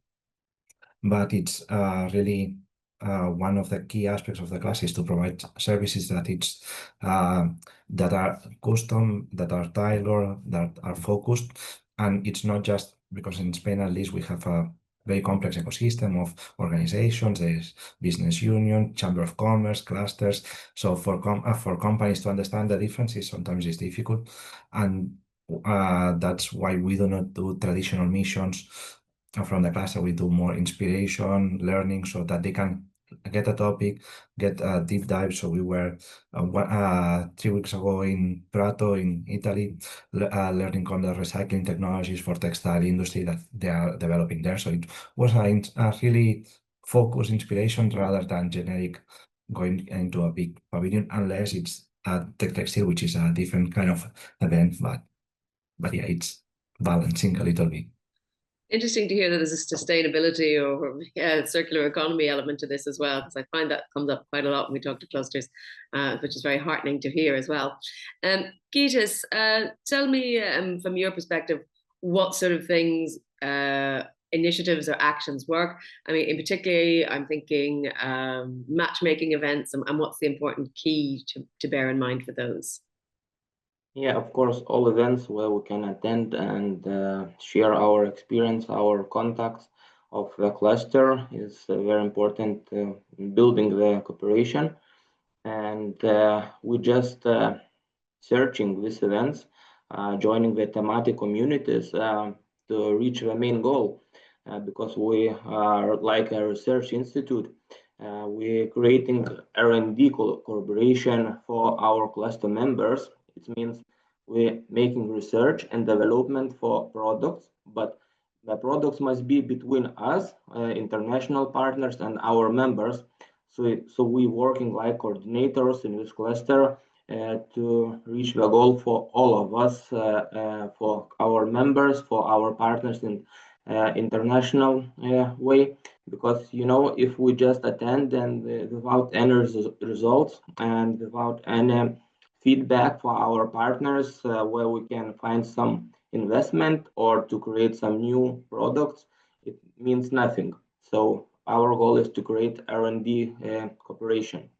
but it's really one of the key aspects of the class is to provide services that are custom, that are tailored, that are focused, and it's not just because in Spain at least we have a very complex ecosystem of organizations. There's business union, chamber of commerce, clusters. So for companies to understand the differences sometimes it's difficult, and that's why we do not do traditional missions from the cluster. We do more inspiration, learning, so that they can get a topic, get a deep dive. So we were 3 weeks ago in Prato in Italy, learning on the recycling technologies for textile industry that they are developing there. So it was a really focused inspiration rather than generic going into a big pavilion, unless it's a Tech Textile, which is a different kind of event. But yeah, it's balancing a little bit. Interesting to hear that there's a sustainability or circular economy element to this as well, because I find that comes up quite a lot when we talk to clusters, which is very heartening to hear as well. Gytis, tell me from your perspective, what sort of things initiatives or actions work? I mean, in particularly, I'm thinking matchmaking events, and what's the important key to bear in mind for those? Yeah, of course, all events where we can attend and share our experience, our contacts of the cluster is very important in building the cooperation. And we just searching these events, joining the thematic communities to reach the main goal. Because we are like a research institute, we're creating R&D collaboration for our cluster members. It means we're making research and development for products, but the products must be between us, international partners, and our members. So we're working like coordinators in this cluster to reach the goal for all of us, for our members, for our partners in international way. Because if we just attend and without any results and without any feedback for our partners, where we can find some investment or to create some new products, it means nothing. So our goal is to create R&D cooperation.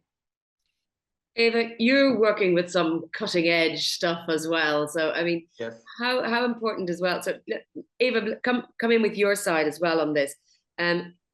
Eva, you're working with some cutting edge stuff as well. So, I mean, Yes. how important as well? So, Eva, come in with your side as well on this.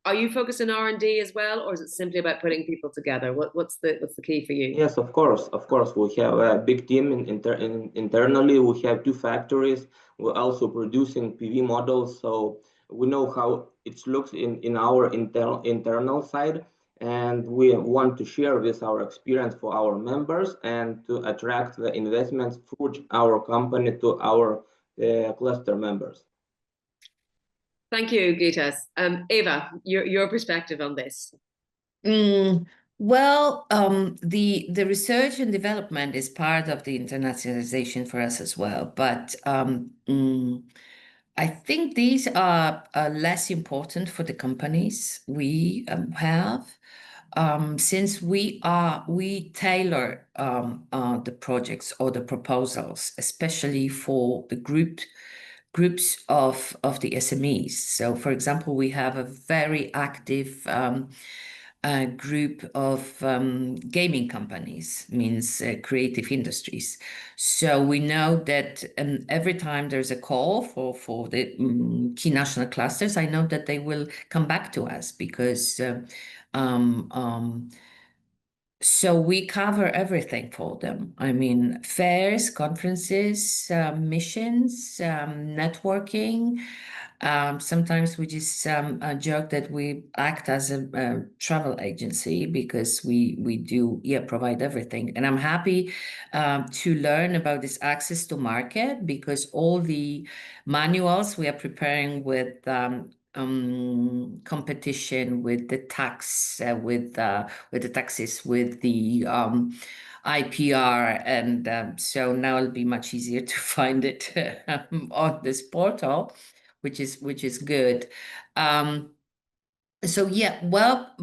Are you focused on R&D as well, or is it simply about putting people together? What's the key for you? Yes, of course. We have a big team internally. We have 2 factories. We're also producing PV models, so we know how it looks in our internal side, and we want to share with our experience for our members and to attract the investments through our company to our cluster members. Thank you, Gitas. Eva, your perspective on this. Well, the research and development is part of the internationalization for us as well, but I think these are less important for the companies we have, since we tailor the projects or the proposals, especially for the groups of the SMEs. So, for example, we have a very active group of gaming companies, means creative industries. So we know that every time there's a call for the key national clusters, I know that they will come back to us because so we cover everything for them. I mean, fairs, conferences, missions, networking. Sometimes we just joke that we act as a travel agency because we do provide everything. And I'm happy to learn about this access to market, because all the manuals we are preparing with competition, with the tax, with the taxes, with the IPR, and so now it'll be much easier to find it on this portal, which is good. So yeah, well,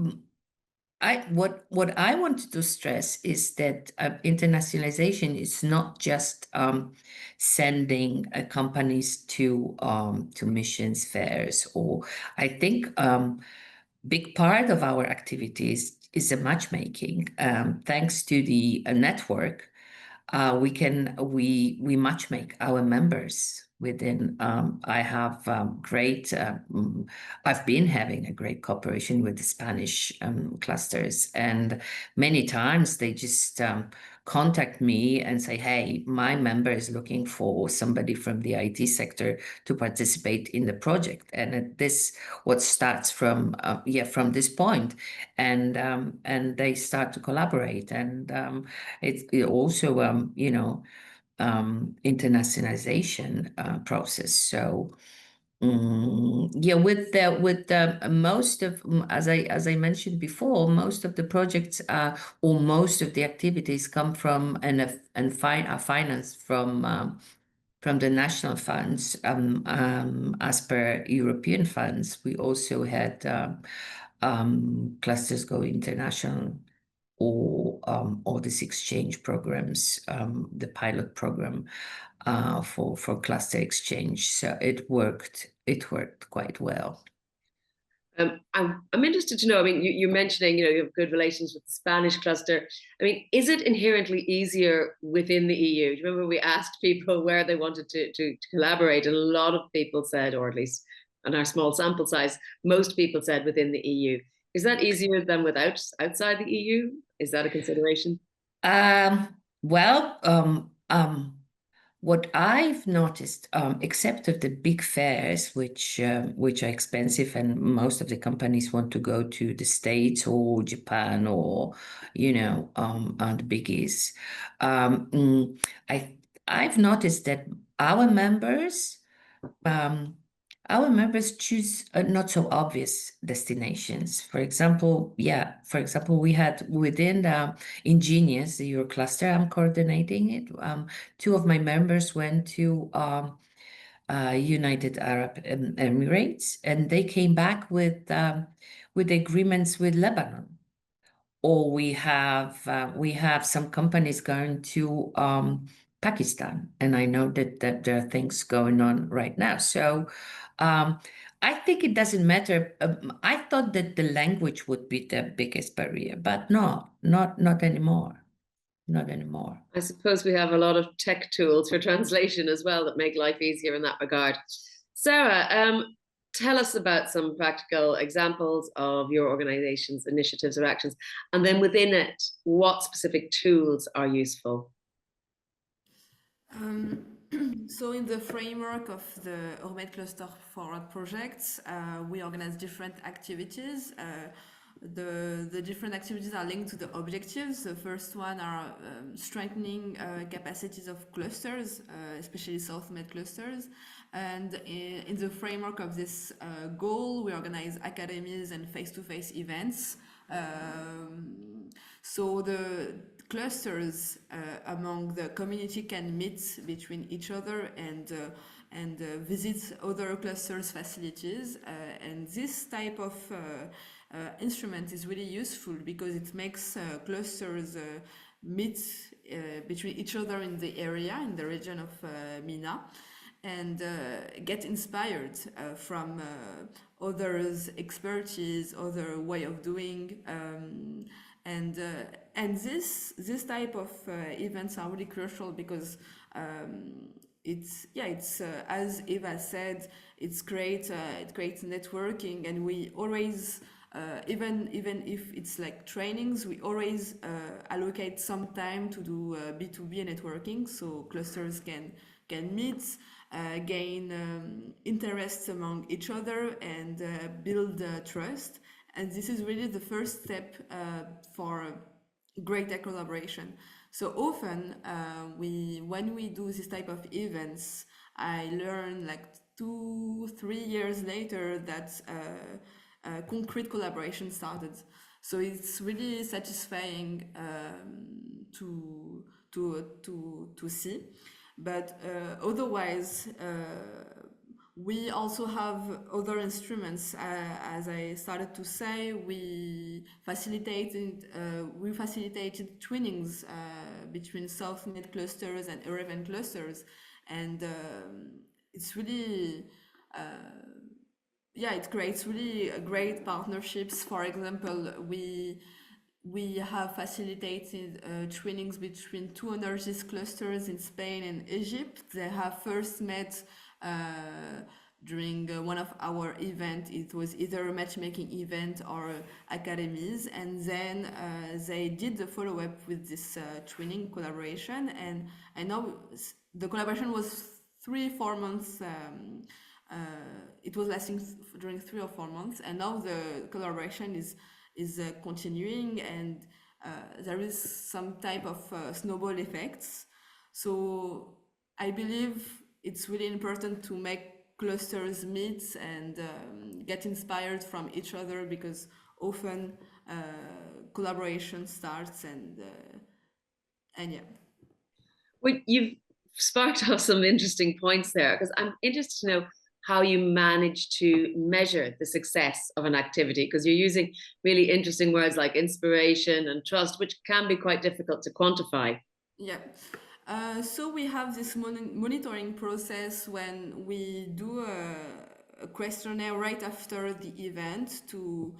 what I wanted to stress is that internationalization is not just sending companies to missions fairs, or I think big part of our activities is a matchmaking. Thanks to the network, we matchmake our members within. I've been having a great cooperation with the Spanish clusters, and many times they just contact me and say, hey, my member is looking for somebody from the IT sector to participate in the project. And this what starts from this point, and they start to collaborate, and it also internationalization process. So with the most of, as I mentioned before, most of the projects or most of the activities come from and finance from the national funds. As per European funds, we also had clusters go international all these exchange programs, the pilot program for cluster exchange. So it worked quite well. I'm interested to know, I mean, you're mentioning, you have good relations with the Spanish cluster. I mean, is it inherently easier within the EU? Do you remember we asked people where they wanted to collaborate? And a lot of people said, or at least on our small sample size, most people said within the EU. Is that easier than outside the EU? Is that a consideration? What I've noticed, except of the big fairs, which are expensive, and most of the companies want to go to the States or Japan or the biggies. I've noticed that our members choose not so obvious destinations. For example, we had within the Ingenious, the Eurocluster, I'm coordinating it. Two of my members went to United Arab Emirates, and they came back with agreements with Lebanon. Or we have some companies going to Pakistan, and I know that there are things going on right now. So I think it doesn't matter. I thought that the language would be the biggest barrier, but no, not anymore. Not anymore. I suppose we have a lot of tech tools for translation as well that make life easier in that regard. Sarah, tell us about some practical examples of your organization's initiatives or actions, and then within it, what specific tools are useful? So in the framework of the Organised Cluster Forward projects, we organize different activities. The different activities are linked to the objectives. The first one are strengthening capacities of clusters, especially South-Med clusters. And in the framework of this goal, we organize academies and face-to-face events. So the clusters among the community can meet between each other and visit other clusters' facilities. And this type of instrument is really useful because it makes clusters meet between each other in the area, in the region of MENA, and get inspired from others' expertise, other way of doing, and this type of events are really crucial because it's as Eva said, it creates networking, and we always even if it's like trainings, we always allocate some time to do B2B networking, so clusters can meet, gain interest among each other, and build trust. And this is really the first step for greater collaboration. So often when we do this type of events, I learn like 2-3 years later that concrete collaboration started. So it's really satisfying to see. But otherwise, we also have other instruments. As I started to say, we facilitated twinnings between South-Med clusters and Arabian clusters, and it's really it creates really great partnerships. For example, we have facilitated twinnings between two energies clusters in Spain and Egypt. They have first met during one of our events. It was either a matchmaking event or academies, and then they did the follow-up with this twinning collaboration, and now the collaboration was 3-4 months. It was lasting during 3 or 4 months, and now the collaboration is continuing, and there is some type of snowball effects. So I believe it's really important to make clusters meet and get inspired from each other, because often collaboration starts, and yeah. Well, you've sparked off some interesting points there, because I'm interested to know, how you manage to measure the success of an activity, because you're using really interesting words like inspiration and trust, which can be quite difficult to quantify. Yeah. So we have this monitoring process when we do a questionnaire right after the event to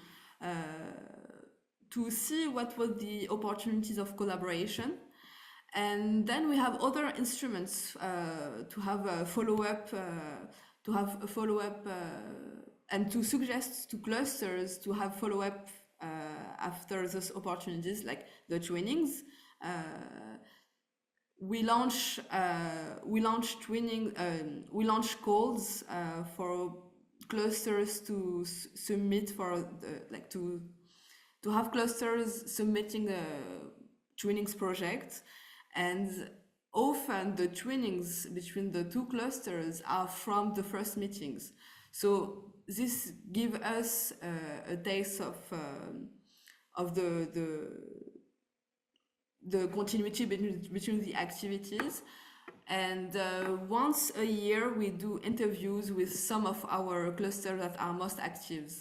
see what were the opportunities of collaboration. And then we have other instruments to have a follow-up, and to suggest to clusters to have follow-up after those opportunities, like the trainings. We launch calls for clusters to submit for to have clusters submitting trainings projects, and often the trainings between the two clusters are from the first meetings. So this gives us a taste of the continuity between the activities. And once a year we do interviews with some of our clusters that are most active.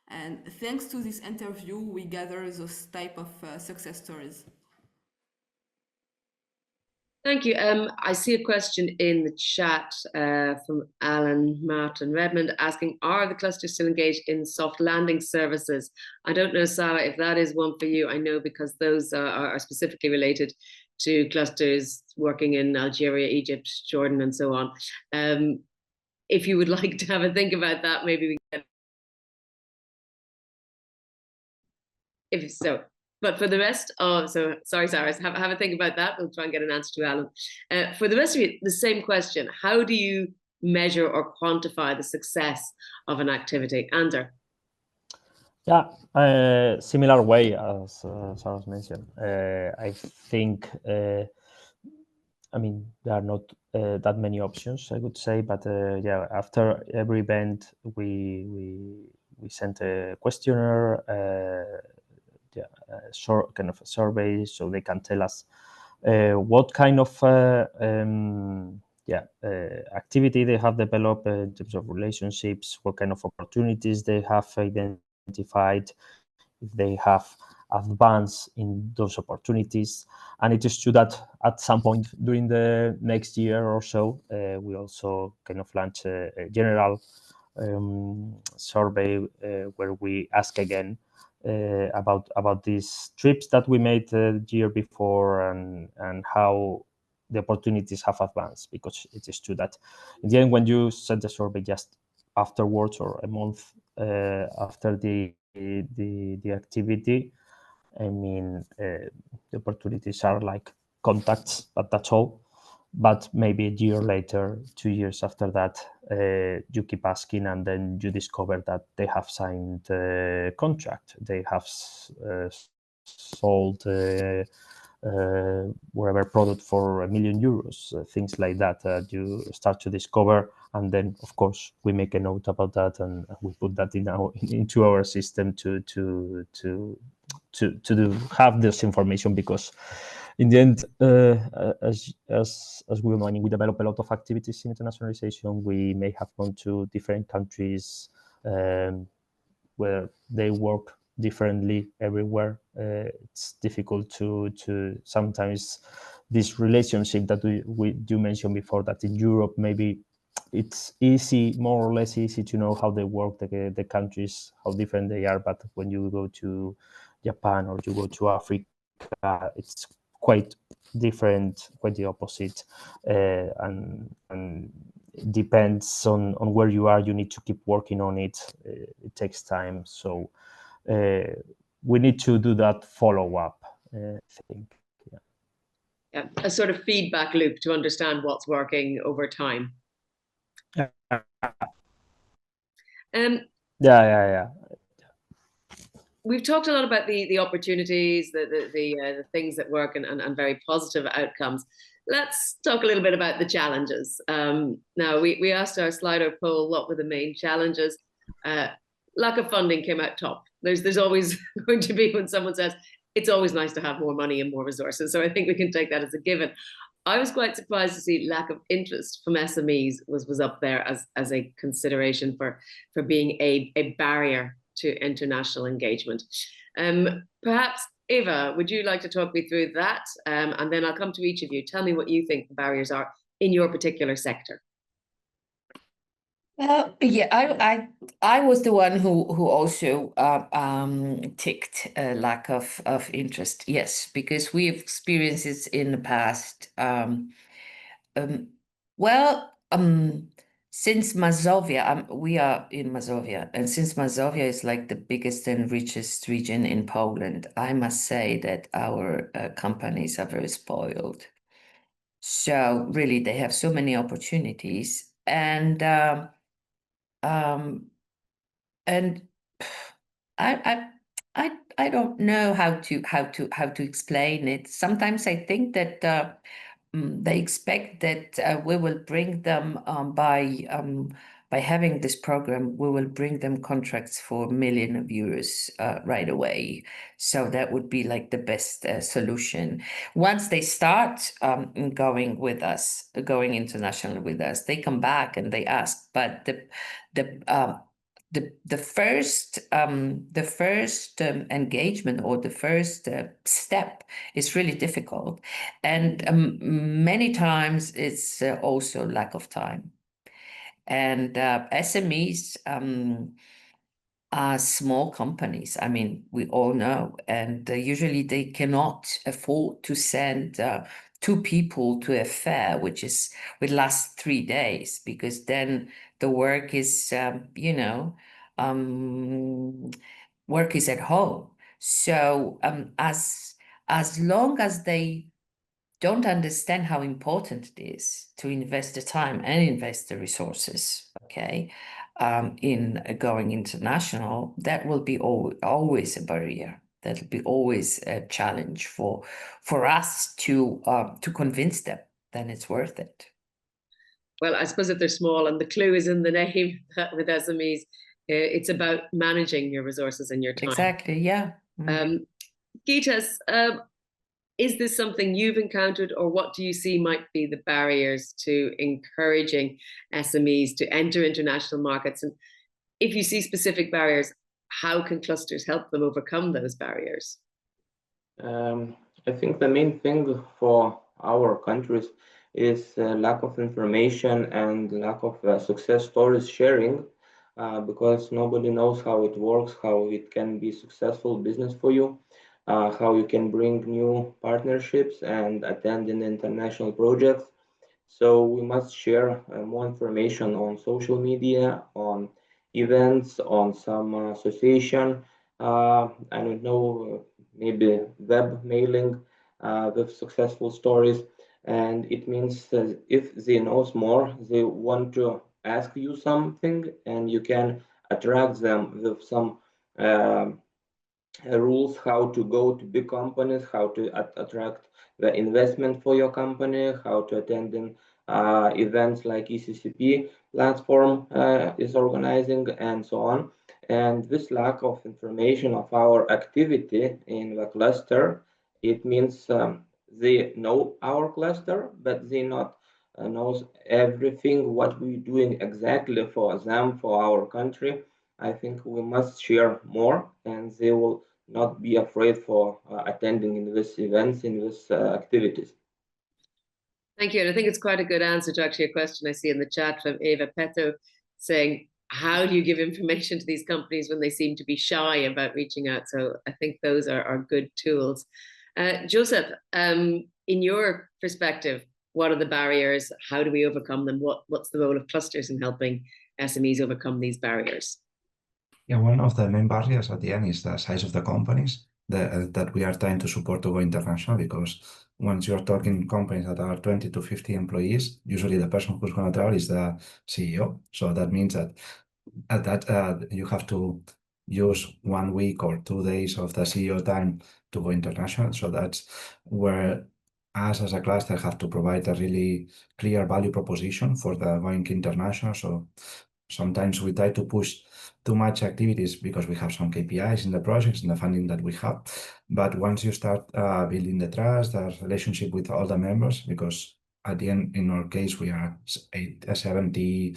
And thanks to this interview, we gather those type of success stories. Thank you. I see a question in the chat from Alan Martin Redmond asking, are the clusters still engaged in soft landing services? I don't know, Sarah, if that is one for you. I know because those are specifically related to clusters working in Algeria, Egypt, Jordan, and so on. If you would like to have a think about that, maybe we can. If so. But for the rest of, so sorry, Sarah, have a think about that. We'll try and get an answer to Alan. For the rest of you, the same question. How do you measure or quantify the success of an activity? Ander? Yeah, similar way as Sarah mentioned. I think, I mean, there are not that many options, I would say, but yeah, after every event, we sent a questionnaire, kind of a survey, so they can tell us what kind of activity they have developed in terms of relationships, what kind of opportunities they have identified, if they have advanced in those opportunities. And it is true that at some point during the next year or so, we also kind of launch a general survey where we ask again about these trips that we made the year before and how the opportunities have advanced, because it is true that in the end, when you send the survey just afterwards or a month after the activity, I mean, the opportunities are like contacts, but that's all. But maybe a year later, 2 years after that, you keep asking, and then you discover that they have signed a contract. They have sold whatever product for €1 million, things like that. You start to discover, and then of course we make a note about that, and we put that into our system to have this information, because in the end, as we know, I mean, we develop a lot of activities in internationalization. We may have gone to different countries where they work differently everywhere. It's difficult to sometimes this relationship that you mentioned before, that in Europe maybe it's easy, more or less easy, to know how they work, the countries, how different they are. But when you go to Japan or you go to Africa, it's quite different, quite the opposite, and it depends on where you are. You need to keep working on it. It takes time, so we need to do that follow-up, I think. Yeah, a sort of feedback loop to understand what's working over time. Yeah. We've talked a lot about the opportunities, the things that work, and very positive outcomes. Let's talk a little bit about the challenges. Now, we asked our Slido poll what were the main challenges. Lack of funding came out top. There's always going to be, when someone says, it's always nice to have more money and more resources. So I think we can take that as a given. I was quite surprised to see lack of interest from SMEs was up there as a consideration for being a barrier to international engagement. Perhaps Eva, would you like to talk me through that? And then I'll come to each of you. Tell me what you think the barriers are in your particular sector. Yeah, I was the one who also ticked lack of interest. Yes, because we've experienced this in the past. Well, since Mazovia, we are in Mazovia, and since Mazovia is like the biggest and richest region in Poland, I must say that our companies are very spoiled. So really, they have so many opportunities, and I I don't know how to explain it. Sometimes I think that they expect that we will bring them by having this program, we will bring them contracts for €1 million right away. So that would be like the best solution. Once they start going with us, going international with us, they come back and they ask. But the first engagement or the first step is really difficult, and many times it's also lack of time. And SMEs are small companies. I mean, we all know, and usually they cannot afford to send 2 people to a fair, which would last 3 days, because then the work is, work is at home. So as long as they don't understand how important it is to invest the time and invest the resources, okay, in going international, that will be always a barrier. That'll be always a challenge for us to convince them that it's worth it. Well, I suppose if they're small, and the clue is in the name with SMEs, it's about managing your resources and your time. Exactly, yeah. Gitas, is this something you've encountered, or what do you see might be the barriers to encouraging SMEs to enter international markets? And if you see specific barriers, how can clusters help them overcome those barriers? I think the main thing for our countries is lack of information and lack of success stories sharing, because nobody knows how it works, how it can be successful business for you, how you can bring new partnerships and attend in international projects. So we must share more information on social media, on events, on some association. I don't know, maybe web mailing with successful stories. And it means that if they know more, they want to ask you something, and you can attract them with some rules how to go to big companies, how to attract the investment for your company, how to attend in events like ECCP platform is organizing, and so on. And this lack of information of our activity in the cluster, it means they know our cluster, but they not knows everything what we're doing exactly for them, for our country. I think we must share more, and they will not be afraid for attending in these events, in these activities. Thank you. And I think it's quite a good answer to actually a question I see in the chat from Eva Peto saying, how do you give information to these companies when they seem to be shy about reaching out? So I think those are good tools. Joseph, in your perspective, what are the barriers? How do we overcome them? What's the role of clusters in helping SMEs overcome these barriers? Yeah, one of the main barriers at the end is the size of the companies that we are trying to support to go international, because once you're talking companies that are 20 to 50 employees, usually the person who's going to travel is the CEO. So that means that you have to use 1 week or 2 days of the CEO time to go international. So that's where us as a cluster have to provide a really clear value proposition for the going international. Sometimes we try to push too much activities because we have some KPIs in the projects and the funding that we have. But once you start building the trust, the relationship with all the members, because at the end, in our case, we are 70,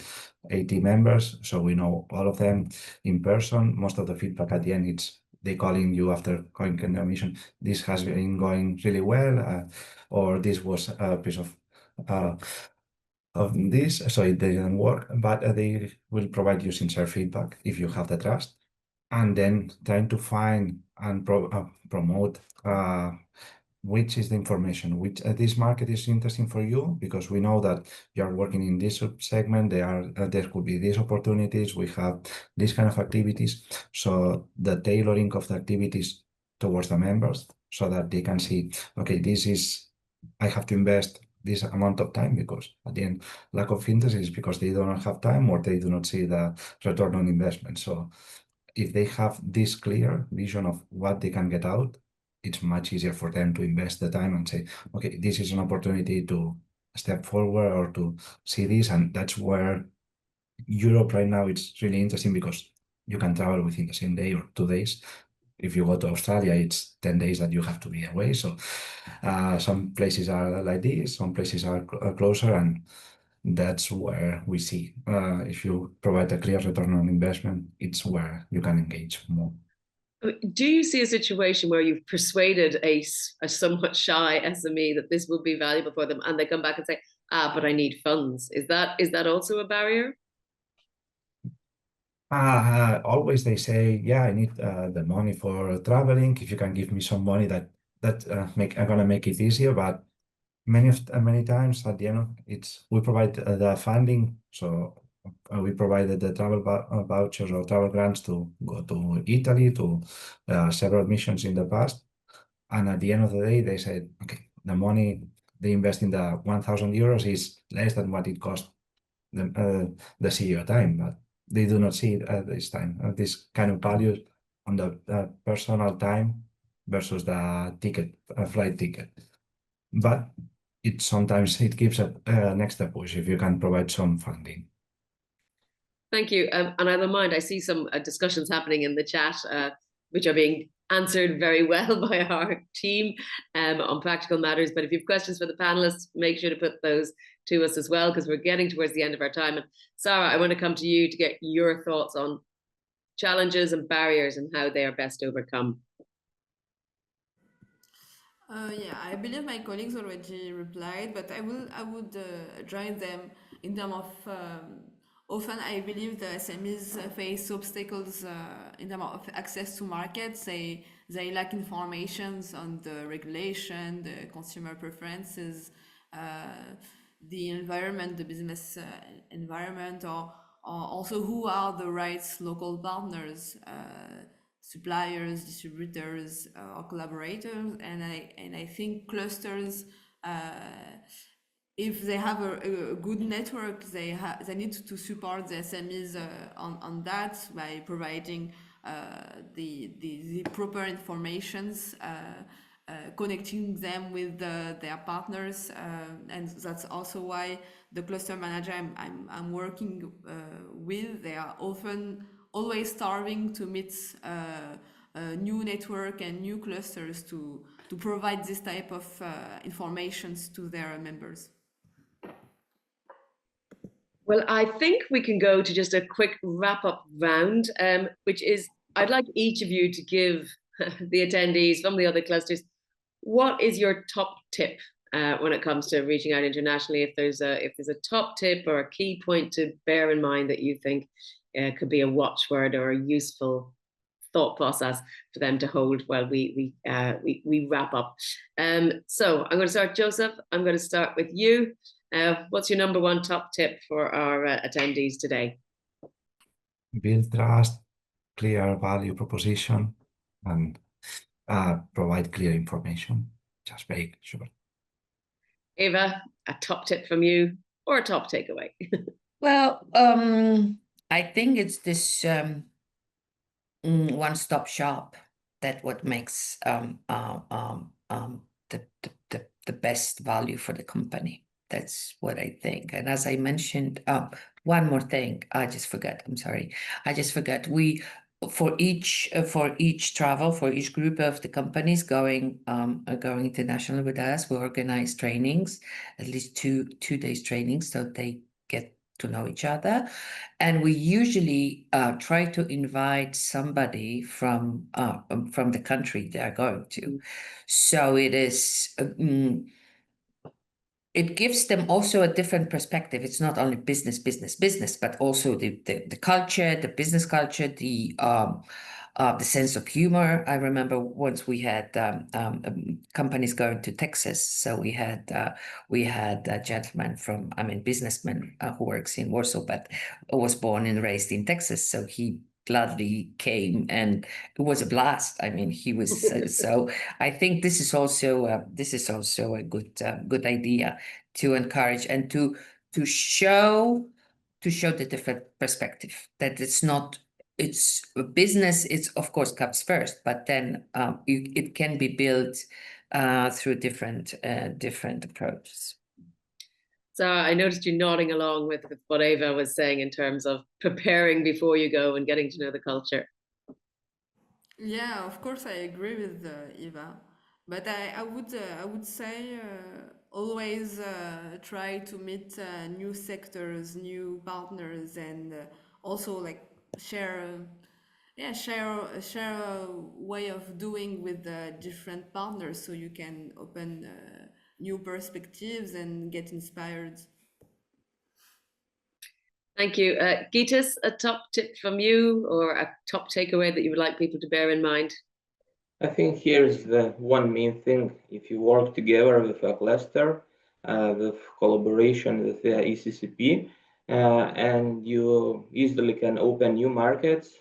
80 members, so we know all of them in person. Most of the feedback at the end, it's they calling you after going in the mission. This has been going really well, or this was a piece of this, so it didn't work, but they will provide you sincere feedback if you have the trust. And then trying to find and promote which is the information, which this market is interesting for you, because we know that you are working in this segment, there could be these opportunities, we have these kind of activities. So the tailoring of the activities towards the members so that they can see, okay, this is, I have to invest this amount of time, because at the end, lack of interest is because they don't have time or they do not see the return on investment. So if they have this clear vision of what they can get out, it's much easier for them to invest the time and say, okay, this is an opportunity to step forward or to see this. And that's where Europe right now, it's really interesting because you can travel within the same day or 2 days. If you go to Australia, it's 10 days that you have to be away. So some places are like this, some places are closer, and that's where we see if you provide a clear return on investment, it's where you can engage more. Do you see a situation where you've persuaded a somewhat shy SME that this will be valuable for them, and they come back and say, but I need funds? Is that also a barrier? Always they say, yeah, I need the money for traveling. If you can give me some money, that I'm gonna make it easier. But many times at the end, we provide the funding, so we provided the travel vouchers or travel grants to go to Italy to several missions in the past, and at the end of the day, they said, okay, the money they invest in the 1,000 euros is less than what it cost the CEO time, but they do not see it at this time, this kind of values on the personal time versus the ticket, flight ticket. But sometimes it gives an extra push if you can provide some funding. Thank you. And I don't mind, I see some discussions happening in the chat, which are being answered very well by our team on practical matters. But if you have questions for the panelists, make sure to put those to us as well, because we're getting towards the end of our time. And Sarah, I want to come to you to get your thoughts on challenges and barriers and how they are best overcome. Yeah, I believe my colleagues already replied, but I would join them in terms of often I believe the SMEs face obstacles in terms of access to markets. They lack informations on the regulation, the consumer preferences, the environment, the business environment, or also who are the right local partners, suppliers, distributors, or collaborators. And I think clusters, if they have a good network, they need to support the SMEs on that by providing the proper informations, connecting them with their partners, and that's also why the cluster manager I'm working with, they are always starving to meet new network and new clusters to provide this type of informations to their members. Well, I think we can go to just a quick wrap-up round, which is, I'd like each of you to give the attendees from the other clusters, what is your top tip when it comes to reaching out internationally? If there's a top tip or a key point to bear in mind that you think could be a watchword or a useful thought process for them to hold while we wrap up. So I'm going to start, Joseph. I'm going to start with you. What's your number one top tip for our attendees today? Build trust, clear value proposition, and provide clear information. Just make sure. Eva, a top tip from you or a top takeaway? Well, I think it's this one-stop shop that what makes the best value for the company. That's what I think. And as I mentioned, one more thing. I just forgot. I'm sorry. I just forgot. We for each travel, for each group of the companies going international with us, we organize trainings, at least two days trainings, so they get to know each other. And we usually try to invite somebody from the country they are going to. So it is it gives them also a different perspective. It's not only business, but also the culture, the business culture, the sense of humor. I remember once we had companies going to Texas, so we had a gentleman from, businessman who works in Warsaw, but was born and raised in Texas, so he gladly came, and it was a blast. I mean, he was so. I think this is also a good idea to encourage and to show the different perspective, that it's business. It's of course comes first, but then it can be built through different approaches. So I noticed you nodding along with what Eva was saying in terms of preparing before you go and getting to know the culture. Yeah, of course, I agree with Eva, but I would say always try to meet new sectors, new partners, and also like share, share a way of doing with different partners, so you can open new perspectives and get inspired. Thank you. Gitas, a top tip from you or a top takeaway that you would like people to bear in mind? I think here's the one main thing. If you work together with a cluster, with collaboration with the ECCP, and you easily can open new markets,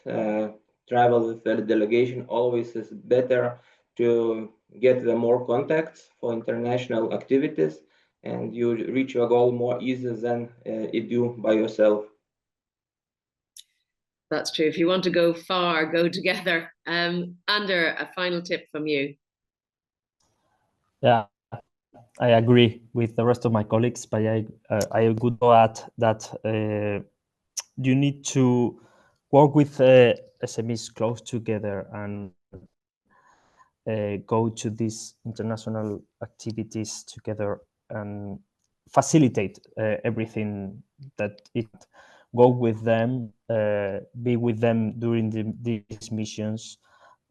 travel with the delegation always is better to get the more contacts for international activities, and you reach your goal more easy than you do by yourself. That's true. If you want to go far, go together. Ander, a final tip from you. Yeah, I agree with the rest of my colleagues, but I would add that you need to work with SMEs close together and go to these international activities together and facilitate everything that it go with them, be with them during these missions,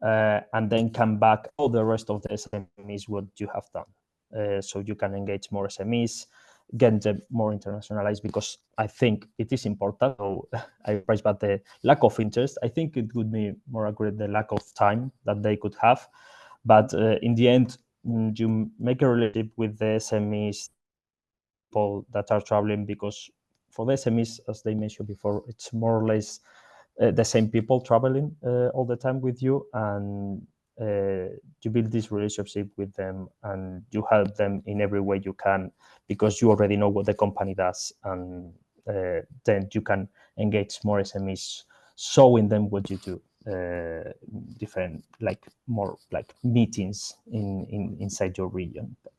and then come back all the rest of the SMEs what you have done. So you can engage more SMEs, get them more internationalized, because I think it is important. So I praise, but the lack of interest, I think it would be more accurate, the lack of time that they could have. But in the end, you make a relationship with the SMEs, people that are traveling, because for the SMEs, as they mentioned before, it's more or less the same people traveling all the time with you, and you build this relationship with them, and you help them in every way you can, because you already know what the company does, and then you can engage more SMEs, showing them what you do. Different, like more like meetings inside your region. But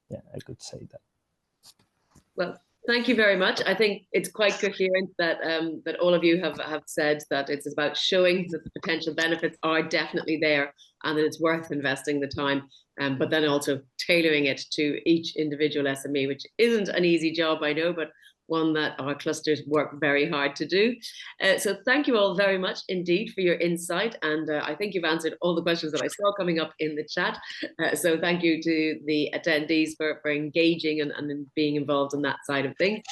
yeah, I could say that. Well, thank you very much. I think it's quite coherent that that all of you have said that it's about showing that the potential benefits are definitely there and that it's worth investing the time, but then also tailoring it to each individual SME, which isn't an easy job, I know, but one that our clusters work very hard to do. So thank you all very much indeed for your insight. And I think you've answered all the questions that I saw coming up in the chat. So thank you to the attendees for engaging and being involved in that side of things.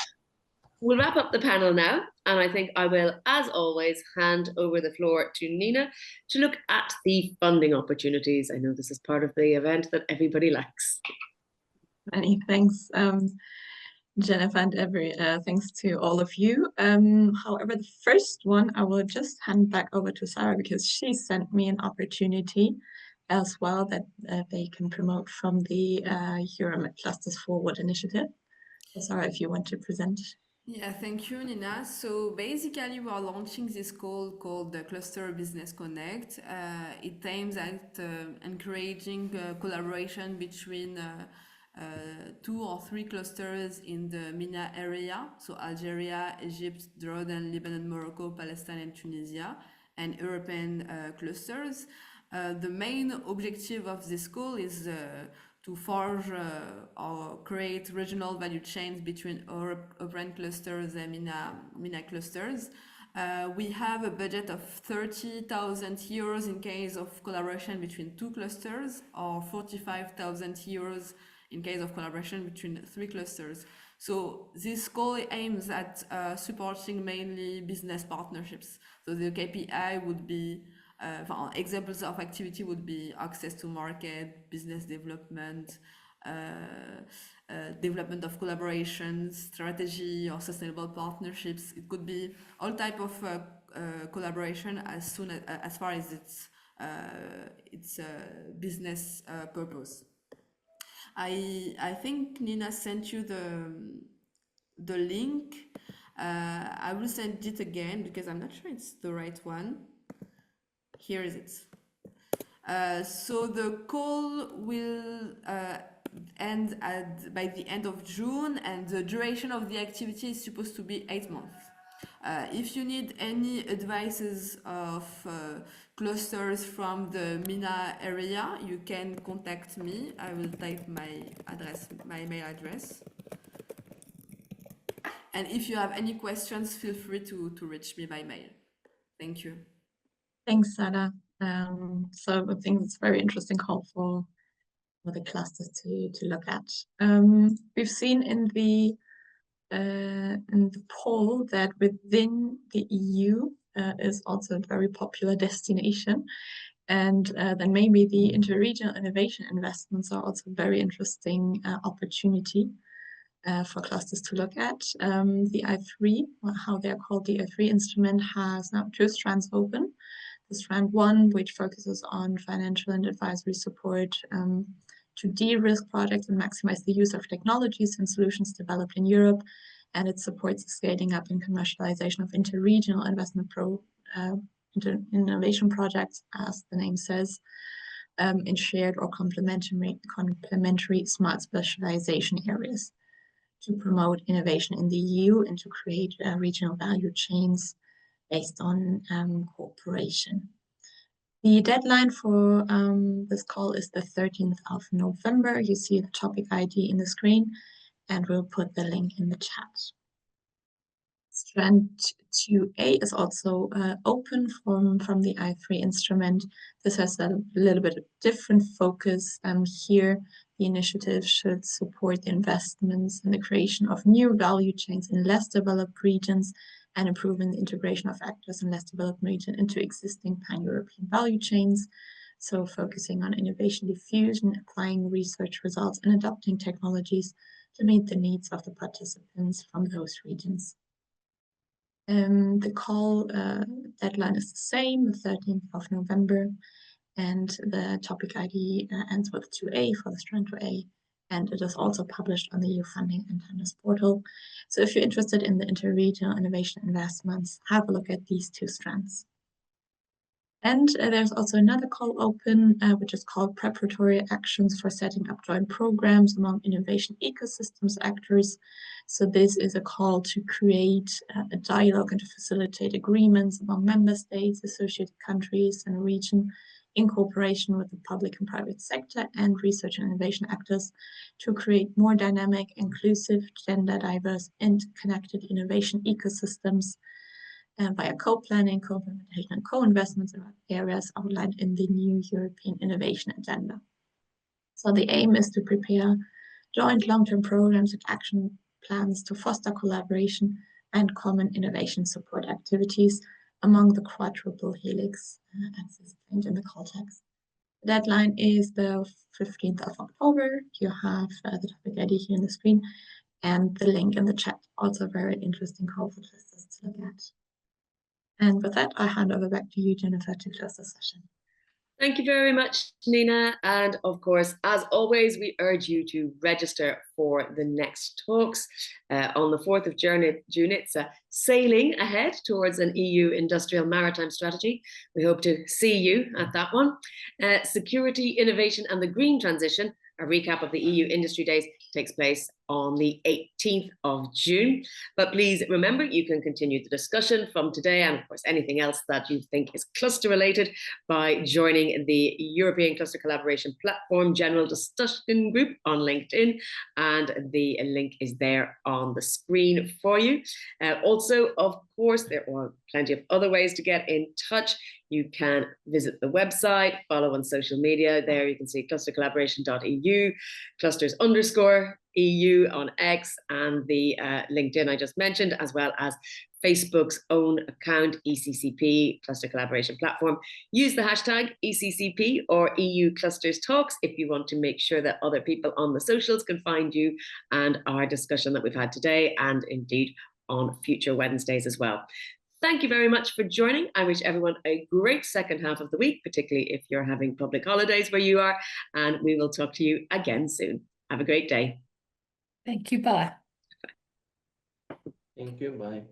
We'll wrap up the panel now, and I think I will, as always, hand over the floor to Nina to look at the funding opportunities. I know this is part of the event that everybody likes. Many thanks, Jennifer, and thanks to all of you. However, the first one I will just hand back over to Sarah, because she sent me an opportunity as well that they can promote from the Euromed Clusters Forward initiative. So Sarah, if you want to present. Yeah, thank you, Nina. So basically, we are launching this call called the Cluster Business Connect. It aims at encouraging collaboration between 2 or 3 clusters in the MENA area, so Algeria, Egypt, Jordan, Lebanon, Morocco, Palestine, and Tunisia, and European clusters. The main objective of this call is to forge or create regional value chains between European clusters and MENA clusters. We have a budget of 30,000 euros in case of collaboration between 2 clusters, or 45,000 euros in case of collaboration between 3 clusters. So this call aims at supporting mainly business partnerships. So the KPI would be, examples of activity would be access to market, business development, development of collaborations, strategy, or sustainable partnerships. It could be all type of collaboration as far as its business purpose. I think Nina sent you the link. I will send it again because I'm not sure it's the right one. Here is it. So the call will end by the end of June, and the duration of the activity is supposed to be 8 months. If you need any advices of clusters from the MENA area, you can contact me. I will type my mail address. And if you have any questions, feel free to reach me by mail. Thank you. Thanks, Sarah. So I think it's a very interesting call for the clusters to look at. We've seen in the poll that within the EU is also a very popular destination, and then maybe the interregional innovation investments are also a very interesting opportunity for clusters to look at. The I3, how they're called, the I3 instrument, has now 2 strands open. The strand 1, which focuses on financial and advisory support to de-risk projects and maximize the use of technologies and solutions developed in Europe, and it supports the scaling up and commercialization of interregional investment innovation projects, as the name says, in shared or complementary smart specialization areas to promote innovation in the EU and to create regional value chains based on cooperation. The deadline for this call is the 13th of November. You see the topic ID in the screen, and we'll put the link in the chat. Strand 2A is also open from the I3 instrument. This has a little bit of different focus. Here, the initiative should support the investments in the creation of new value chains in less developed regions and improving the integration of actors in less developed regions into existing pan-European value chains. So focusing on innovation diffusion, applying research results, and adopting technologies to meet the needs of the participants from those regions. The call deadline is the same, the 13th of November, and the topic ID ends with 2A for the strand 2A, and it is also published on the EU Funding and Tenders portal. So if you're interested in the interregional innovation investments, have a look at these 2 strands. And there's also another call open, which is called Preparatory Actions for Setting Up Joint Programs Among Innovation Ecosystems Actors. So this is a call to create a dialogue and to facilitate agreements among member states, associated countries, and region in cooperation with the public and private sector and research and innovation actors to create more dynamic, inclusive, gender diverse, and connected innovation ecosystems via co-planning, co-implementation, and co-investments in areas outlined in the new European Innovation Agenda. So the aim is to prepare joint long-term programs and action plans to foster collaboration and common innovation support activities among the quadruple helix, as explained in the call text. The deadline is the 15th of October. You have the topic ID here on the screen and the link in the chat. Also a very interesting call for clusters to look at. And with that, I hand over back to you, Jennifer, to close the session. Thank you very much, Nina. And of course, as always, we urge you to register for the next talks. On the 4th of June, it's sailing ahead towards an EU industrial maritime strategy. We hope to see you at that one. Security, innovation and the green transition, a recap of the EU Industry Days, takes place on the 18th of June. But please remember, you can continue the discussion from today and of course anything else that you think is cluster related by joining the European Cluster Collaboration Platform General Discussion Group on LinkedIn, and the link is there on the screen for you. Also, of course, there are plenty of other ways to get in touch. You can visit the website, follow on social media. There you can see clustercollaboration.eu, clusters_EU on X, and the LinkedIn I just mentioned, as well as Facebook's own account, ECCP, Cluster Collaboration Platform. Use the hashtag ECCP or EU Clusters Talks if you want to make sure that other people on the socials can find you and our discussion that we've had today, and indeed on future Wednesdays as well. Thank you very much for joining. I wish everyone a great second half of the week, particularly if you're having public holidays where you are, and we will talk to you again soon. Have a great day. Thank you. Bye. Thank you. Bye.